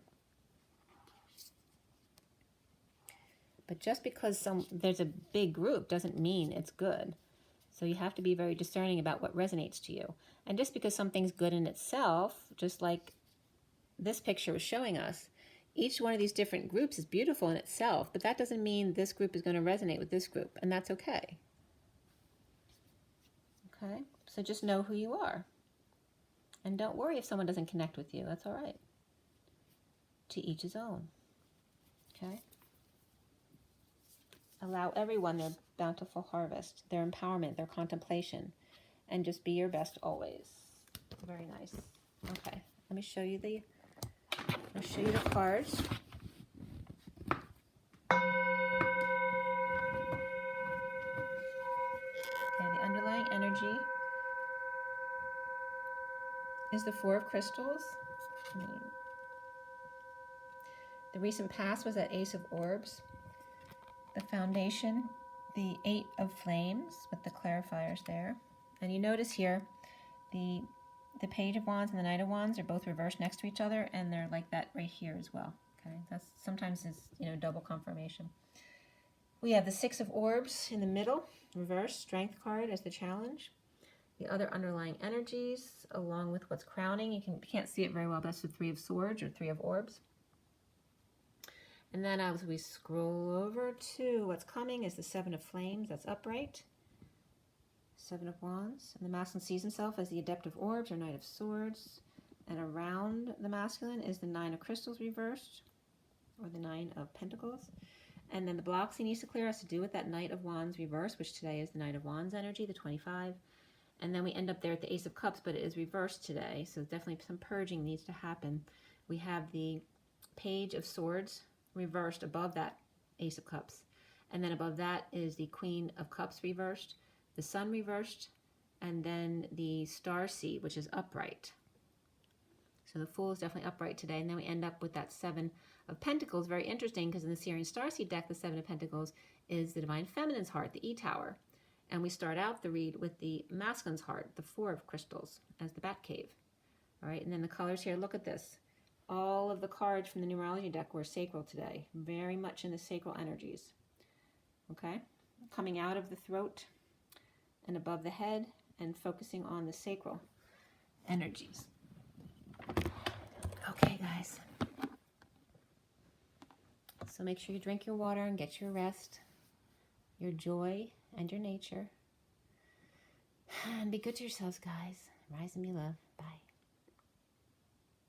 But just because there's a big group doesn't mean it's good. So you have to be very discerning about what resonates to you. And just because something's good in itself, just like this picture was showing us, each one of these different groups is beautiful in itself, but that doesn't mean this group is going to resonate with this group, and that's okay. Okay? So just know who you are. And don't worry if someone doesn't connect with you. That's all right. To each his own. Okay? Allow everyone their bountiful harvest, their empowerment, their contemplation, and just be your best always. Very nice. Okay, let me show you the cards. Okay, the underlying energy the Four of Crystals. The recent past was that Ace of Orbs. The foundation, the Eight of Flames with the clarifiers there. And you notice here, the Page of Wands and the Knight of Wands are both reversed next to each other, and they're like that right here as well. Okay, that's sometimes is, you know, double confirmation. We have the Six of Orbs in the middle, reversed, Strength card as the challenge. The other underlying energies, along with what's crowning. You can't see it very well, but that's the Three of Swords or Three of Orbs. And then as we scroll over to what's coming is the Seven of Flames, that's upright. Seven of Wands. And the masculine sees himself as the Adept of Orbs or Knight of Swords. And around the masculine is the Nine of Crystals reversed, or the Nine of Pentacles. And then the blocks he needs to clear has to do with that Knight of Wands reversed, which today is the Knight of Wands energy, the 25. And then we end up there at the Ace of Cups, but it is reversed today, so definitely some purging needs to happen. We have the Page of Swords reversed above that Ace of Cups. And then above that is the Queen of Cups reversed, the Sun reversed, and then the Starseed, which is upright. So the Fool is definitely upright today. And then we end up with that Seven of Pentacles. Very interesting, because in the SIRIAN Starseed deck, the Seven of Pentacles is the Divine Feminine's heart, the E-Tower. And we start out the read with the masculine's heart, the Four of Crystals, as the Batcave. All right, and then the colors here, look at this. All of the cards from the numerology deck were sacral today, very much in the sacral energies. Okay, coming out of the throat and above the head and focusing on the sacral energies. Okay, guys. So make sure you drink your water and get your rest, your joy, and your nature. And be good to yourselves, guys. Rise and be loved.